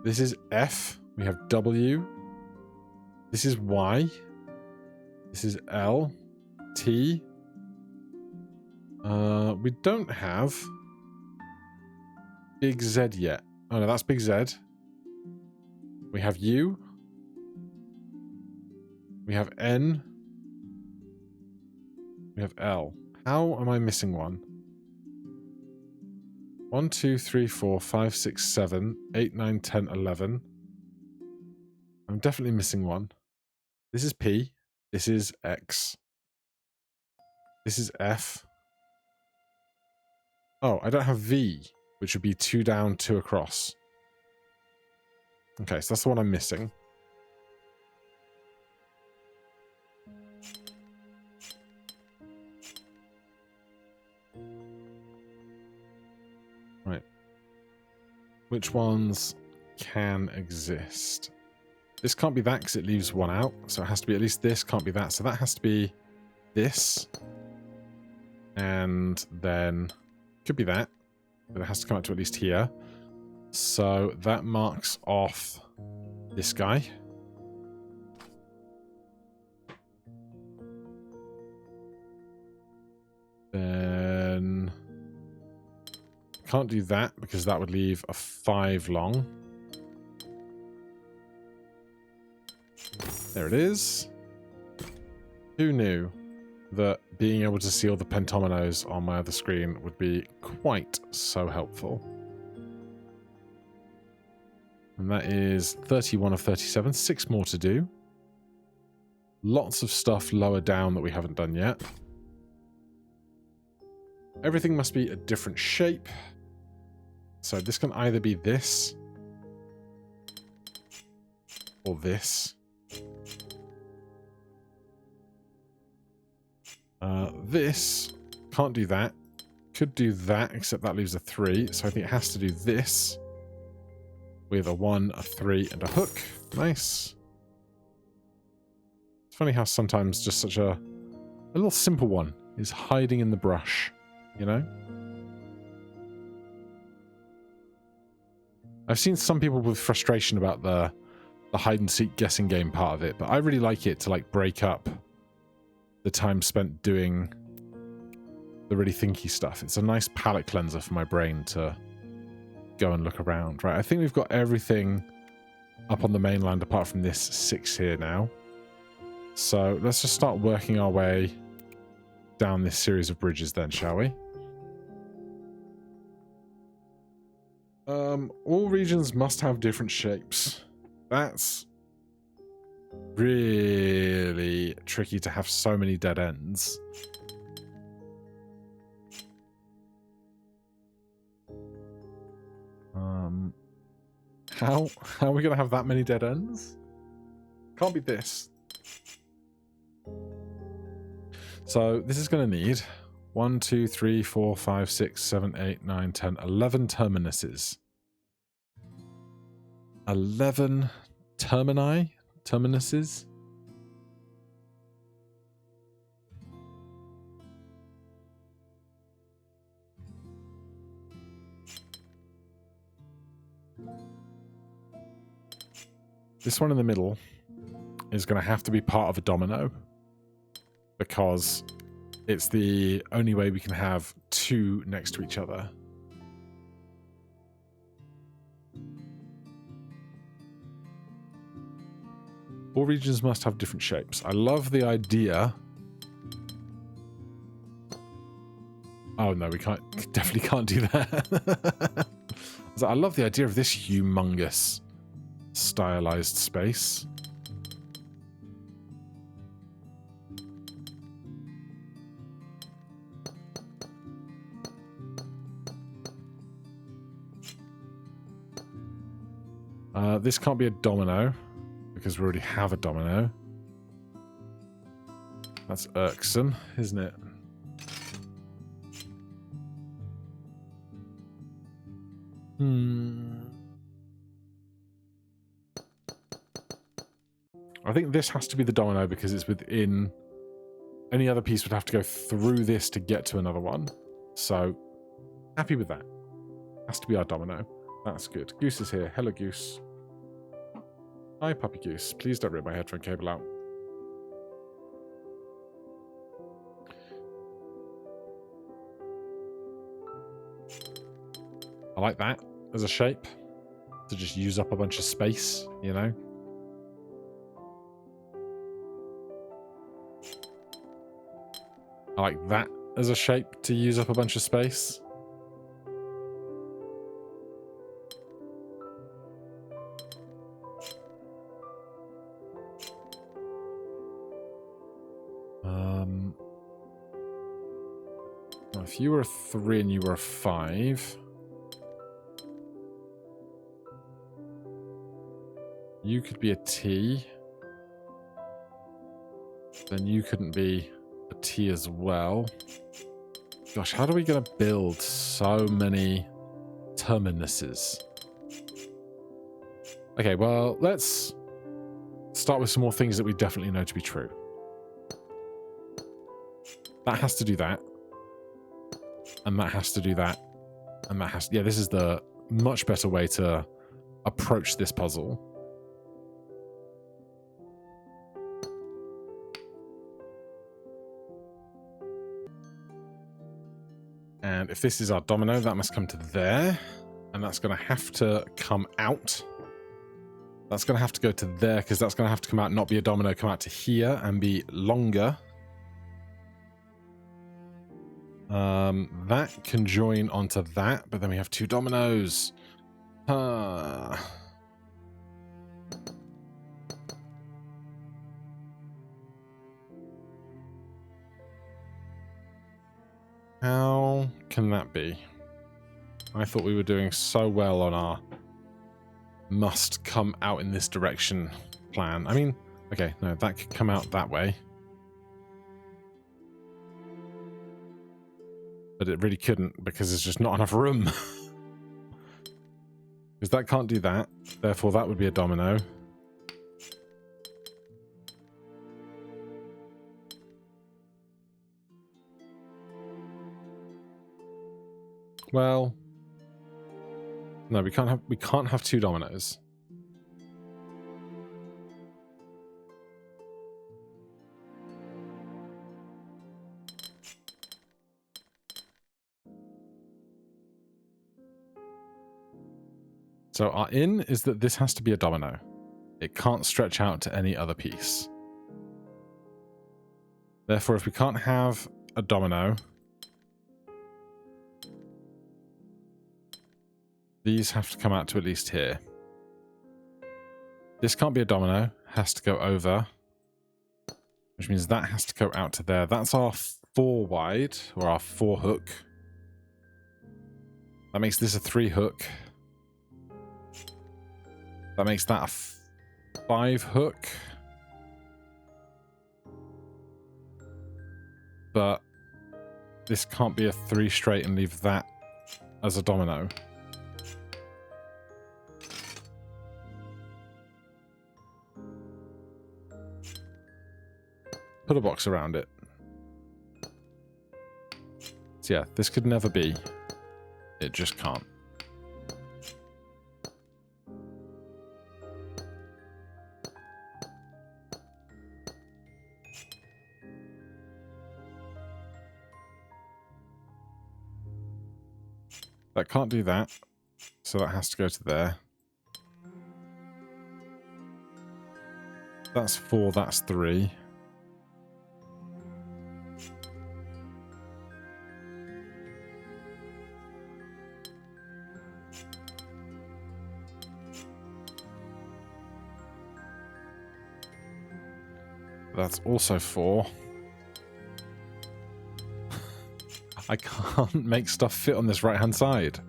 This is F. We have W. This is Y. This is L. T. We don't have big Z yet. Oh no, that's big Z. We have U. We have N. We have L. How am I missing one? 1, 2, 3, 4, 5, 6, 7, 8, 9, 10, 11. I'm definitely missing one. This is P. This is X. This is F. Oh, I don't have V, which would be 2 down, 2 across. Okay, so that's the one I'm missing. Right. Which ones can exist? This can't be that because it leaves one out. So it has to be at least this, can't be that. So that has to be this. And then could be that. But it has to come out to at least here. So that marks off this guy. Then can't do that because that would leave a 5 long. There it is. Who knew that being able to see all the pentominoes on my other screen would be quite so helpful? And that is 31 of 37. 6 more to do. Lots of stuff lower down that we haven't done yet. Everything must be a different shape. So this can either be this or this. This can't do that. Could do that, except that leaves a 3. So I think it has to do this with a 1, a 3, and a hook. Nice. It's funny how sometimes just such a little simple one is hiding in the brush, you know? I've seen some people with frustration about the hide-and-seek guessing game part of it, but I really like it to like break up the time spent doing the really thinky stuff. It's a nice palate cleanser for my brain to go and look around. Right, I think we've got everything up on the mainland apart from this 6 here now. So let's just start working our way down this series of bridges then, shall we? All regions must have different shapes. That's really tricky to have so many dead ends. How are we going to have that many dead ends? Can't be this. So this is going to need 1, 2, 3, 4, 5, 6, 7, 8, 9, 10, 11 terminuses. 11 terminuses? This one in the middle is going to have to be part of a domino, because it's the only way we can have 2 next to each other. All regions must have different shapes. I love the idea. Oh no, we can't. Definitely can't do that. I love the idea of this humongous stylized space. This can't be a domino because we already have a domino. That's irksome, isn't it? I think this has to be the domino because it's within... Any other piece would have to go through this to get to another one. So, happy with that. Has to be our domino. That's good. Goose is here. Hello, Goose. Hi, Puppy Goose. Please don't rip my headphone cable out. I like that as a shape. To just use up a bunch of space, you know? I like that as a shape to use up a bunch of space. If you were a 3 and you were a 5, you could be a T. Then you couldn't be a T as well. Gosh, how are we going to build so many terminuses? Okay, well, let's start with some more things that we definitely know to be true. That has to do that. And that has to do that. And that has to... Yeah, this is the much better way to approach this puzzle. And if this is our domino, that must come to there. And that's going to have to come out. That's going to have to go to there, because that's going to have to come out, not be a domino, come out to here and be longer. That can join onto that, but then we have 2 dominoes. I How can that be? I thought we were doing so well on our must come out in this direction plan. I mean, okay, no, that could come out that way. But it really couldn't because there's just not enough room. Because that can't do that. Therefore, that would be a domino. Well, no, we can't have two dominoes. So our in is that this has to be a domino. It can't stretch out to any other piece. Therefore, if we can't have a domino, these have to come out to at least here. This can't be a domino, has to go over, which means that has to go out to there. That's our 4 wide, or our 4 hook. That makes this a 3 hook. That makes that a 5 hook. But this can't be a 3 straight and leave that as a domino. Put a box around it. So yeah, this could never be. It just can't. That can't do that, so that has to go to there. That's 4, that's 3. That's also 4. I can't make stuff fit on this right-hand side.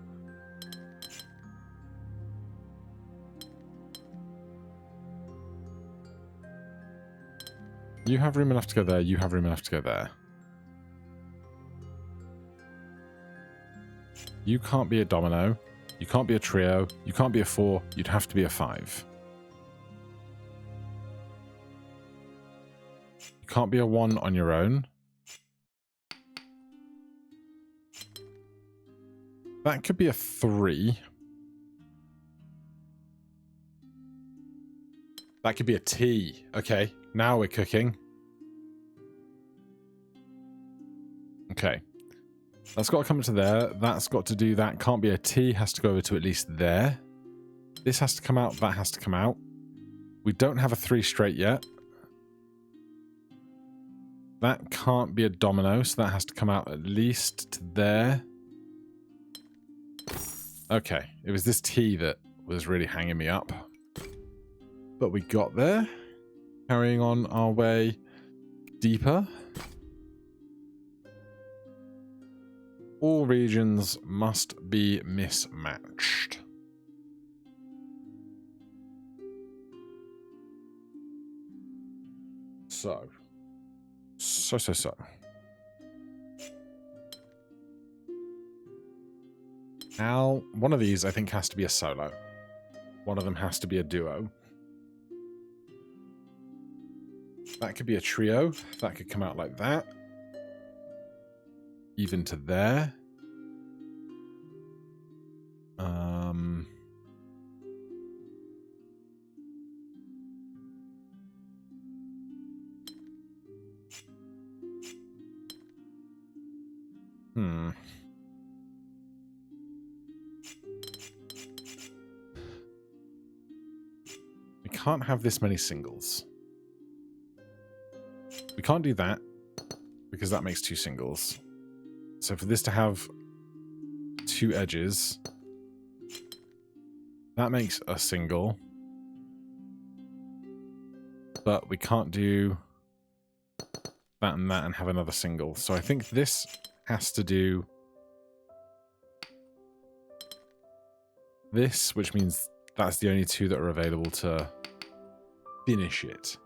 You have room enough to go there, you have room enough to go there. You can't be a domino, you can't be a trio, you can't be a 4, you'd have to be a 5. You can't be a 1 on your own. That could be a 3. That could be a T. Okay, now we're cooking. Okay. That's got to come to there. That's got to do that. Can't be a T. Has to go over to at least there. This has to come out. That has to come out. We don't have a 3 straight yet. That can't be a domino, so that has to come out at least to there. Okay, it was this T that was really hanging me up. But we got there. Carrying on our way deeper. All regions must be mismatched. So. Now, one of these I think has to be a solo. One of them has to be a duo. That could be a trio. That could come out like that. Even to there. We can't have this many singles. We can't do that because that makes 2 singles. So for this to have 2 edges, that makes a single. But we can't do that and have another single. So I think this has to do this, which means that's the only two that are available to finish it.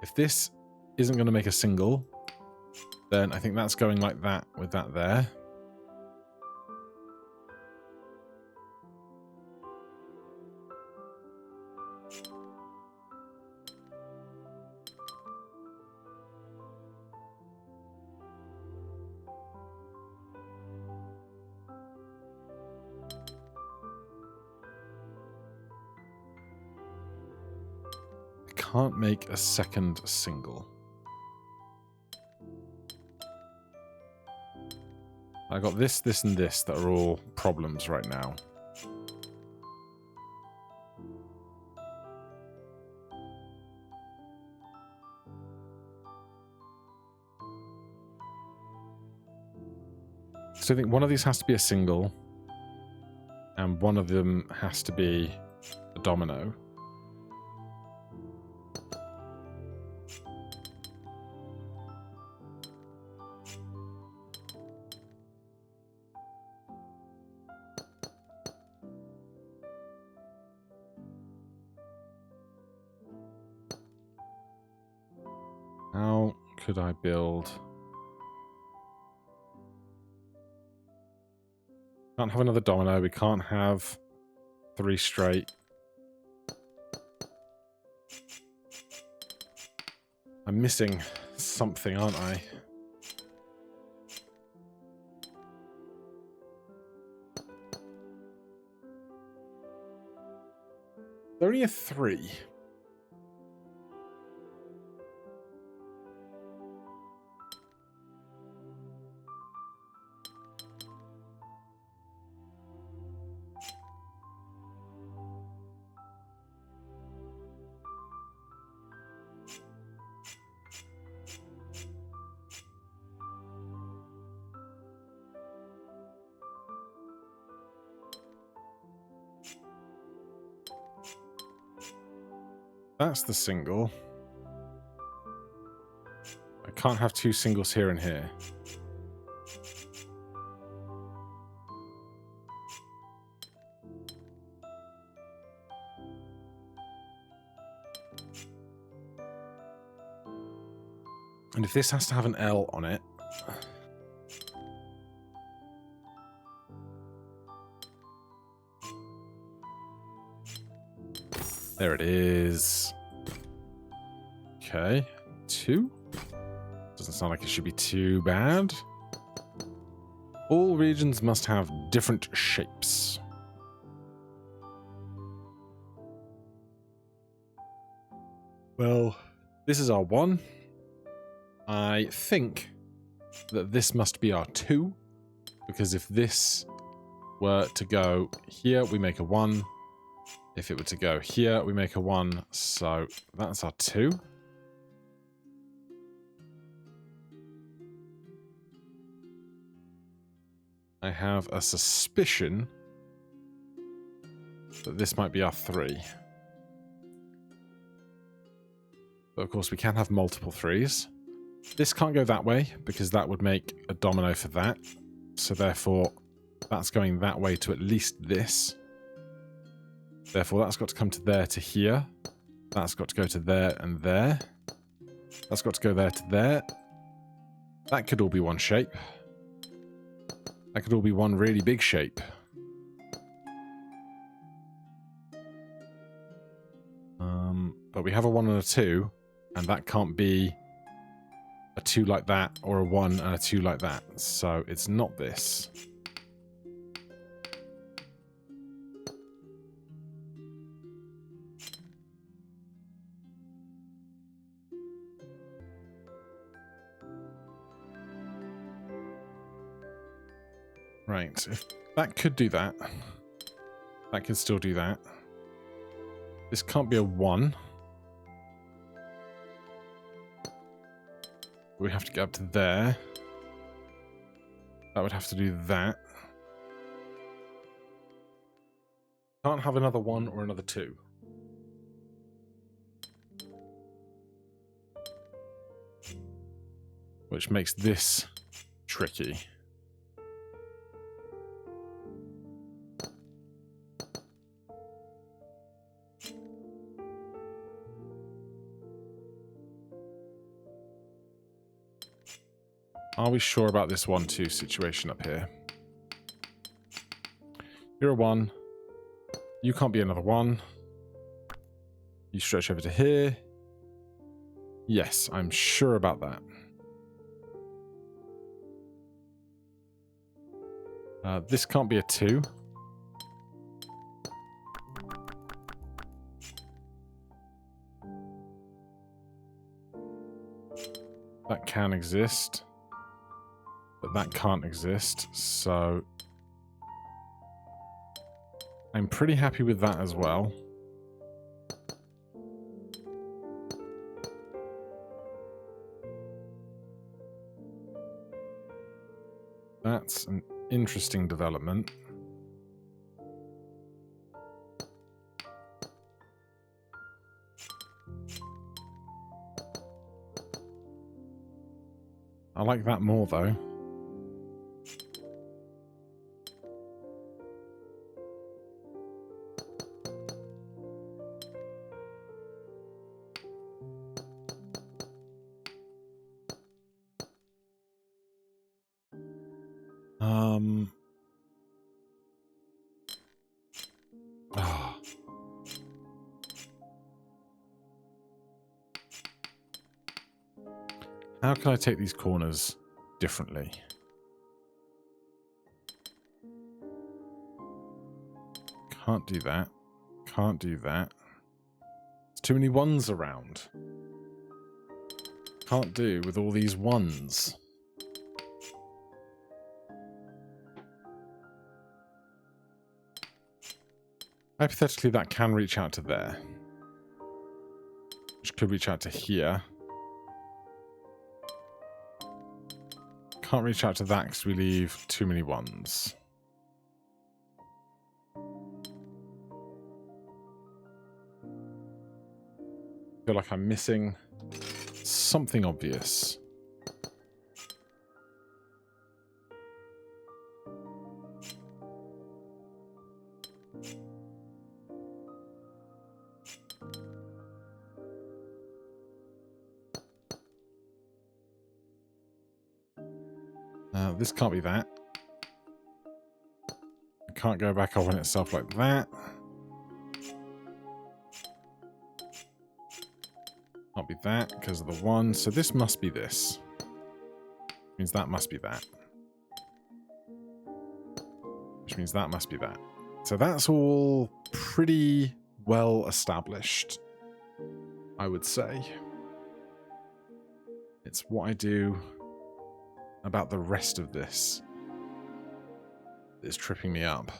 If this isn't going to make a single, then I think that's going like that with that there. Can't make a second single. I got this, this, and this that are all problems right now. So I think one of these has to be a single, and one of them has to be a domino. How could I build? Can't have another domino. We can't have 3 straight. I'm missing something, aren't I? Only a 3. That's the single. I can't have 2 singles here and here. And if this has to have an L on it... There it is. Okay. 2. Doesn't sound like it should be too bad. All regions must have different shapes. Well, this is our 1. I think that this must be our 2, because if this were to go here, we make a 1. If it were to go here, we make a 1. So that's our 2. I have a suspicion that this might be our 3. But of course, we can have multiple 3s. This can't go that way, because that would make a domino for that. So therefore, that's going that way to at least this. Therefore, that's got to come to there to here. That's got to go to there and there. That's got to go there to there. That could all be one shape. That could all be one really big shape. But we have a 1 and a 2, and that can't be a 2 like that, or a 1 and a 2 like that. So it's not this. Right, if that could do that. That could still do that. This can't be a 1. We have to get up to there. That would have to do that. Can't have another 1 or another 2. Which makes this tricky. Are we sure about this 1-2 situation up here? You're a 1. You can't be another 1. You stretch over to here. Yes, I'm sure about that. This can't be a 2. That can exist. But that can't exist, so I'm pretty happy with that as well. That's an interesting development. I like that more, though. Oh. How can I take these corners differently? Can't do that. Can't do that. There's too many 1s around. Can't do with all these 1s. Hypothetically, that can reach out to there. Which could reach out to here. Can't reach out to that because we leave too many 1s. I feel like I'm missing something obvious. This can't be that. It can't go back up on itself like that. Can't be that because of the 1. So this must be this. Means that must be that. Which means that must be that. So that's all pretty well established, I would say. It's what I do about the rest of this that's tripping me up.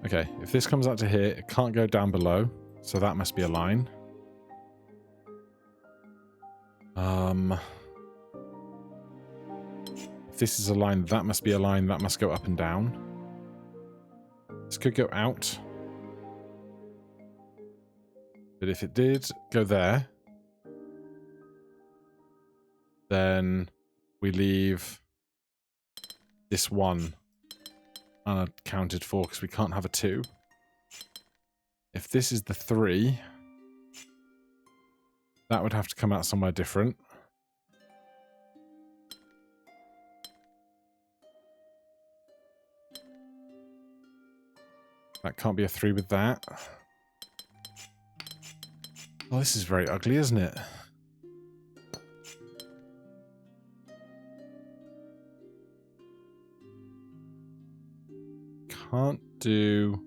Okay, if this comes out to here, it can't go down below, so that must be a line. If this is a line, that must be a line, that must go up and down. This could go out. But if it did go there, then we leave this 1 unaccounted for because we can't have a 2. If this is the 3, that would have to come out somewhere different. That can't be a 3 with that. Oh, this is very ugly, isn't it? Can't do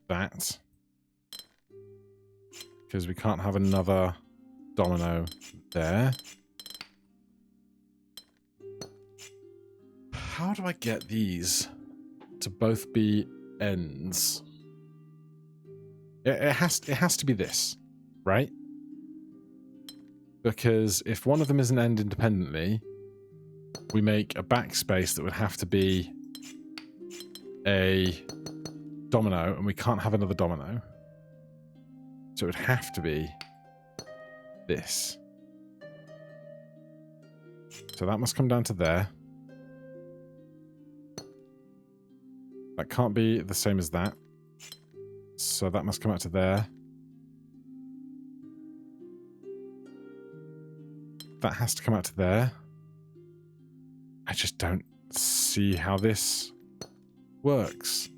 that. Because we can't have another domino there. How do I get these to both be ends? It has to be this. right? Because if one of them is an end independently, we make a backspace that would have to be a domino, and we can't have another domino. So it would have to be this. So that must come down to there. That can't be the same as that. So that must come out to there. That has to come out to there. I just don't see how this works.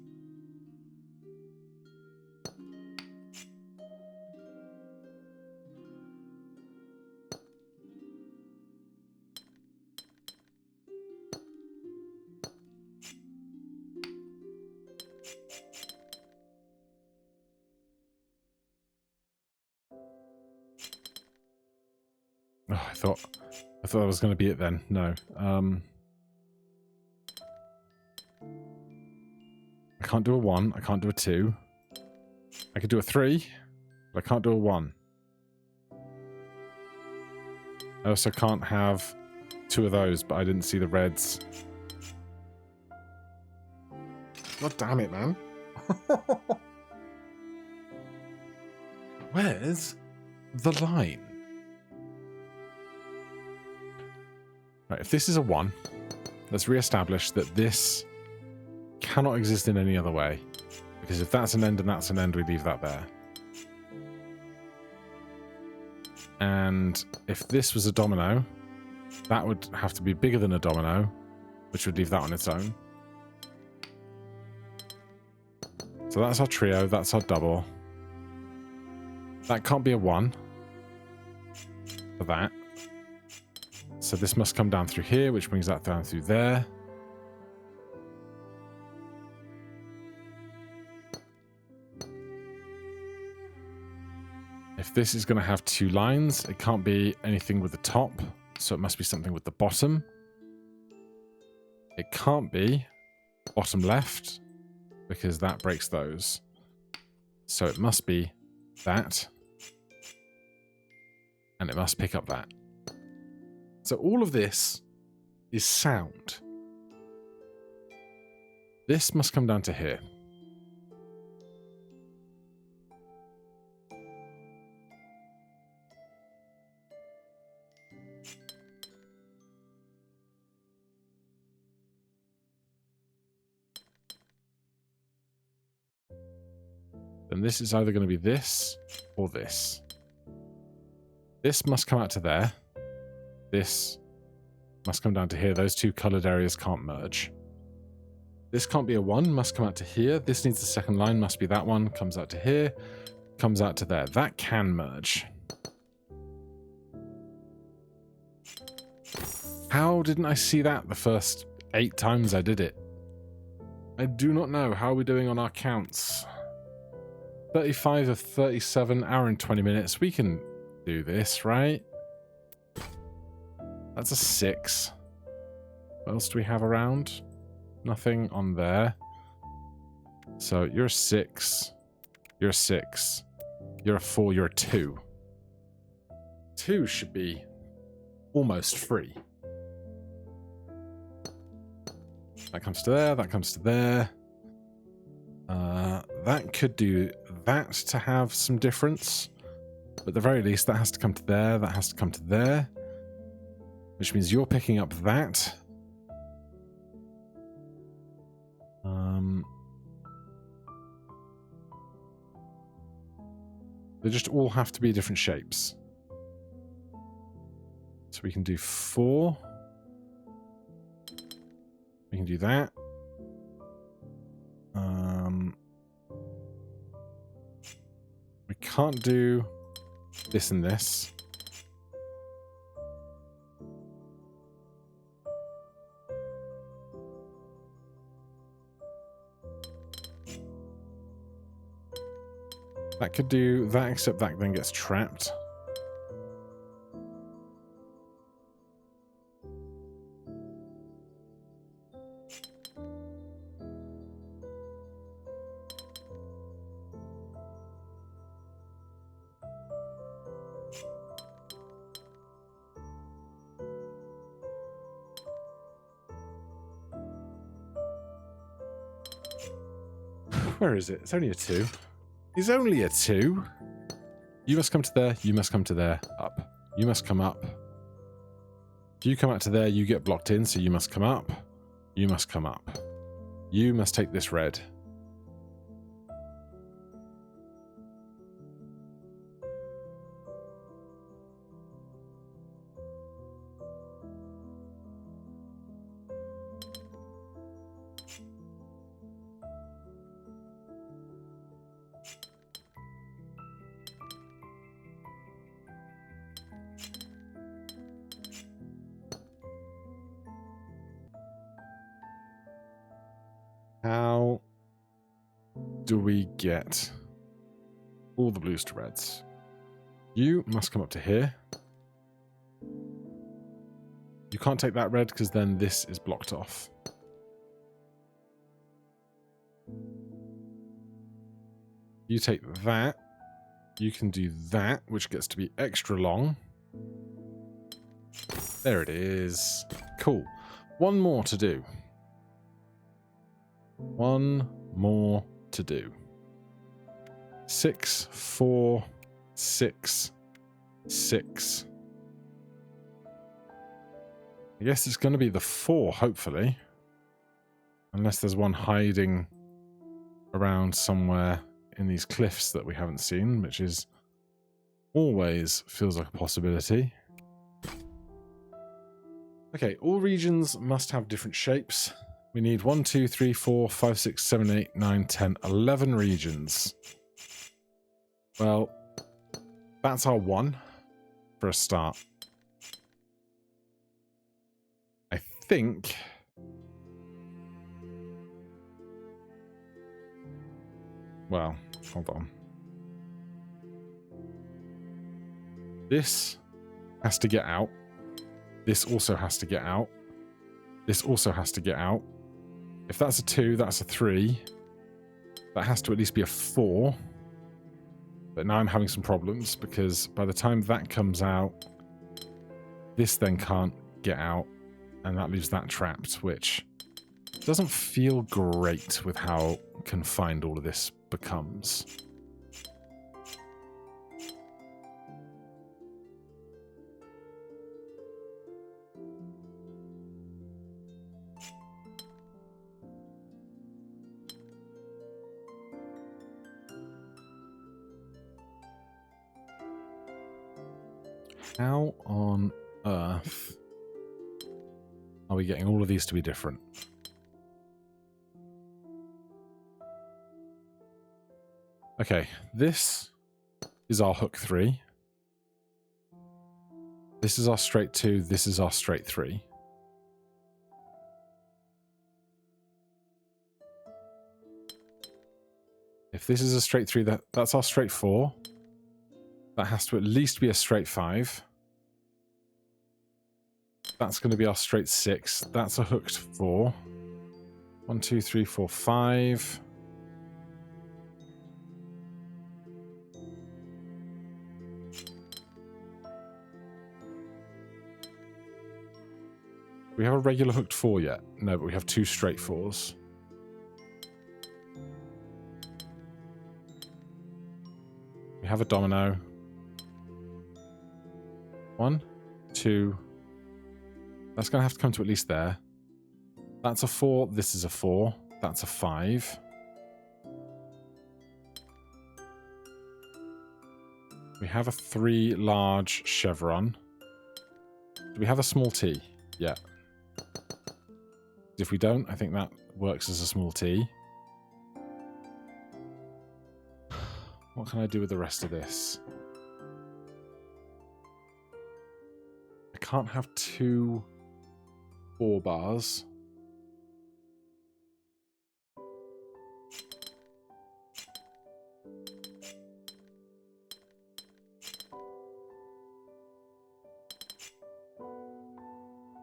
Oh, I thought that was going to be it then. No. I can't do a 1. I can't do a 2. I could do a 3, but I can't do a 1. I also can't have 2 of those, but I didn't see the reds. God damn it, man. Where's the line? Right, if this is a 1, let's re-establish that this cannot exist in any other way. Because if that's an end and that's an end, we leave that there. And if this was a domino, that would have to be bigger than a domino, which would leave that on its own. So that's our trio, that's our double. That can't be a 1 for that. So this must come down through here, which brings that down through there. If this is going to have 2 lines, it can't be anything with the top, so it must be something with the bottom. It can't be bottom left, because that breaks those. So it must be that. And it must pick up that. So all of this is sound. This must come down to here. Then this is either going to be this or this. This must come out to there. This must come down to here. Those 2 coloured areas can't merge. This can't be a 1, must come out to here. This needs the second line, must be that one. Comes out to here, comes out to there. That can merge. How didn't I see that the first 8 times I did it? I do not know. How are we doing on our counts? 35 of 37, hour and 20 minutes. We can do this, right? That's a 6. What else do we have around? Nothing on there. So you're a 6. You're a 6. You're a 4. You're a 2. 2 should be almost free. That comes to there. That comes to there. That could do that to have some difference. But at the very least, that has to come to there. That has to come to there. Which means you're picking up that. They just all have to be different shapes. So we can do 4. We can do that. We can't do this and this. That could do that, except that then gets trapped. Where is it? It's only a 2. It's only a 2. You must come to there. You must come to there. Up. You must come up. If you come out to there, you get blocked in, so you must come up. You must come up. You must take this red. How do we get all the blues to reds? You must come up to here. You can't take that red because then this is blocked off. You take that. You can do that, which gets to be extra long. There it is. Cool. One more to do. One more to do. 6, 4, 6, 6. I guess it's going to be the 4, hopefully. Unless there's one hiding around somewhere in these cliffs that we haven't seen, which is always feels like a possibility. Okay, all regions must have different shapes. We need 1, 2, 3, 4, 5, 6, 7, 8, 9, 10, 11 regions. Well, that's our 1 for a start. I think... Well, hold on. This has to get out. This also has to get out. This also has to get out. If that's a 2, that's a 3. That has to at least be a 4. But now I'm having some problems because by the time that comes out, this then can't get out. And that leaves that trapped, which doesn't feel great with how confined all of this becomes. How on earth are we getting all of these to be different? Okay, this is our hook 3. This is our straight 2. This is our straight 3. If this is a straight 3, that's our straight 4. That has to at least be a straight 5. That's going to be our straight 6. That's a hooked 4. 1, 2, 3, 4, 5. We have a regular hooked 4 yet? No, but we have 2 straight 4s. We have a domino. 1, 2. That's going to have to come to at least there. That's a 4. This is a 4. That's a 5. We have a 3 large chevron. Do we have a small T? Yeah. If we don't, I think that works as a small T. What can I do with the rest of this? I can't have 2 4 bars.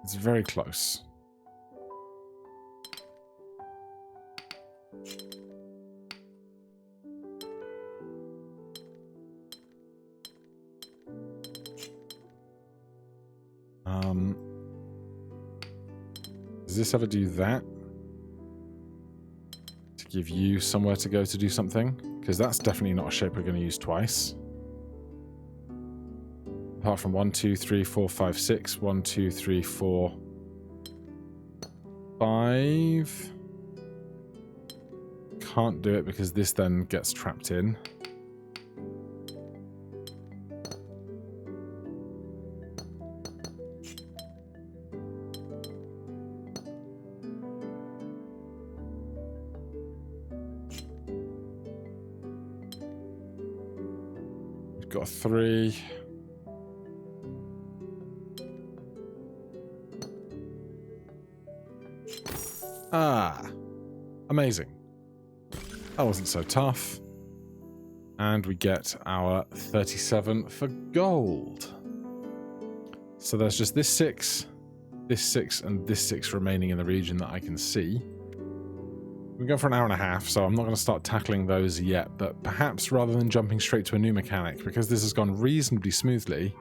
It's very close. Does this ever do that? give you somewhere to go to do something, because that's definitely not a shape we're going to use twice. Apart from 1, 2, 3, 4, 5, 6. 1, 2, 3, 4, 5. Can't do it because this then gets trapped in. We've got a 3. Ah, amazing. That wasn't so tough. And we get our 37 for gold. So there's just this 6, and this 6 remaining in the region that I can see. We go for an hour and a half, so I'm not going to start tackling those yet, but perhaps rather than jumping straight to a new mechanic, because this has gone reasonably smoothly,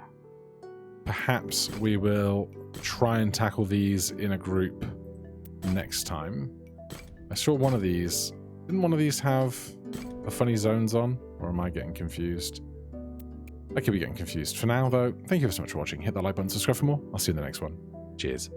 perhaps we will try and tackle these in a group next time. I saw one of these. Didn't one of these have the funny zones on? Or am I getting confused? I could be getting confused. For now, though, thank you so much for watching. Hit that like button, subscribe for more. I'll see you in the next one. Cheers.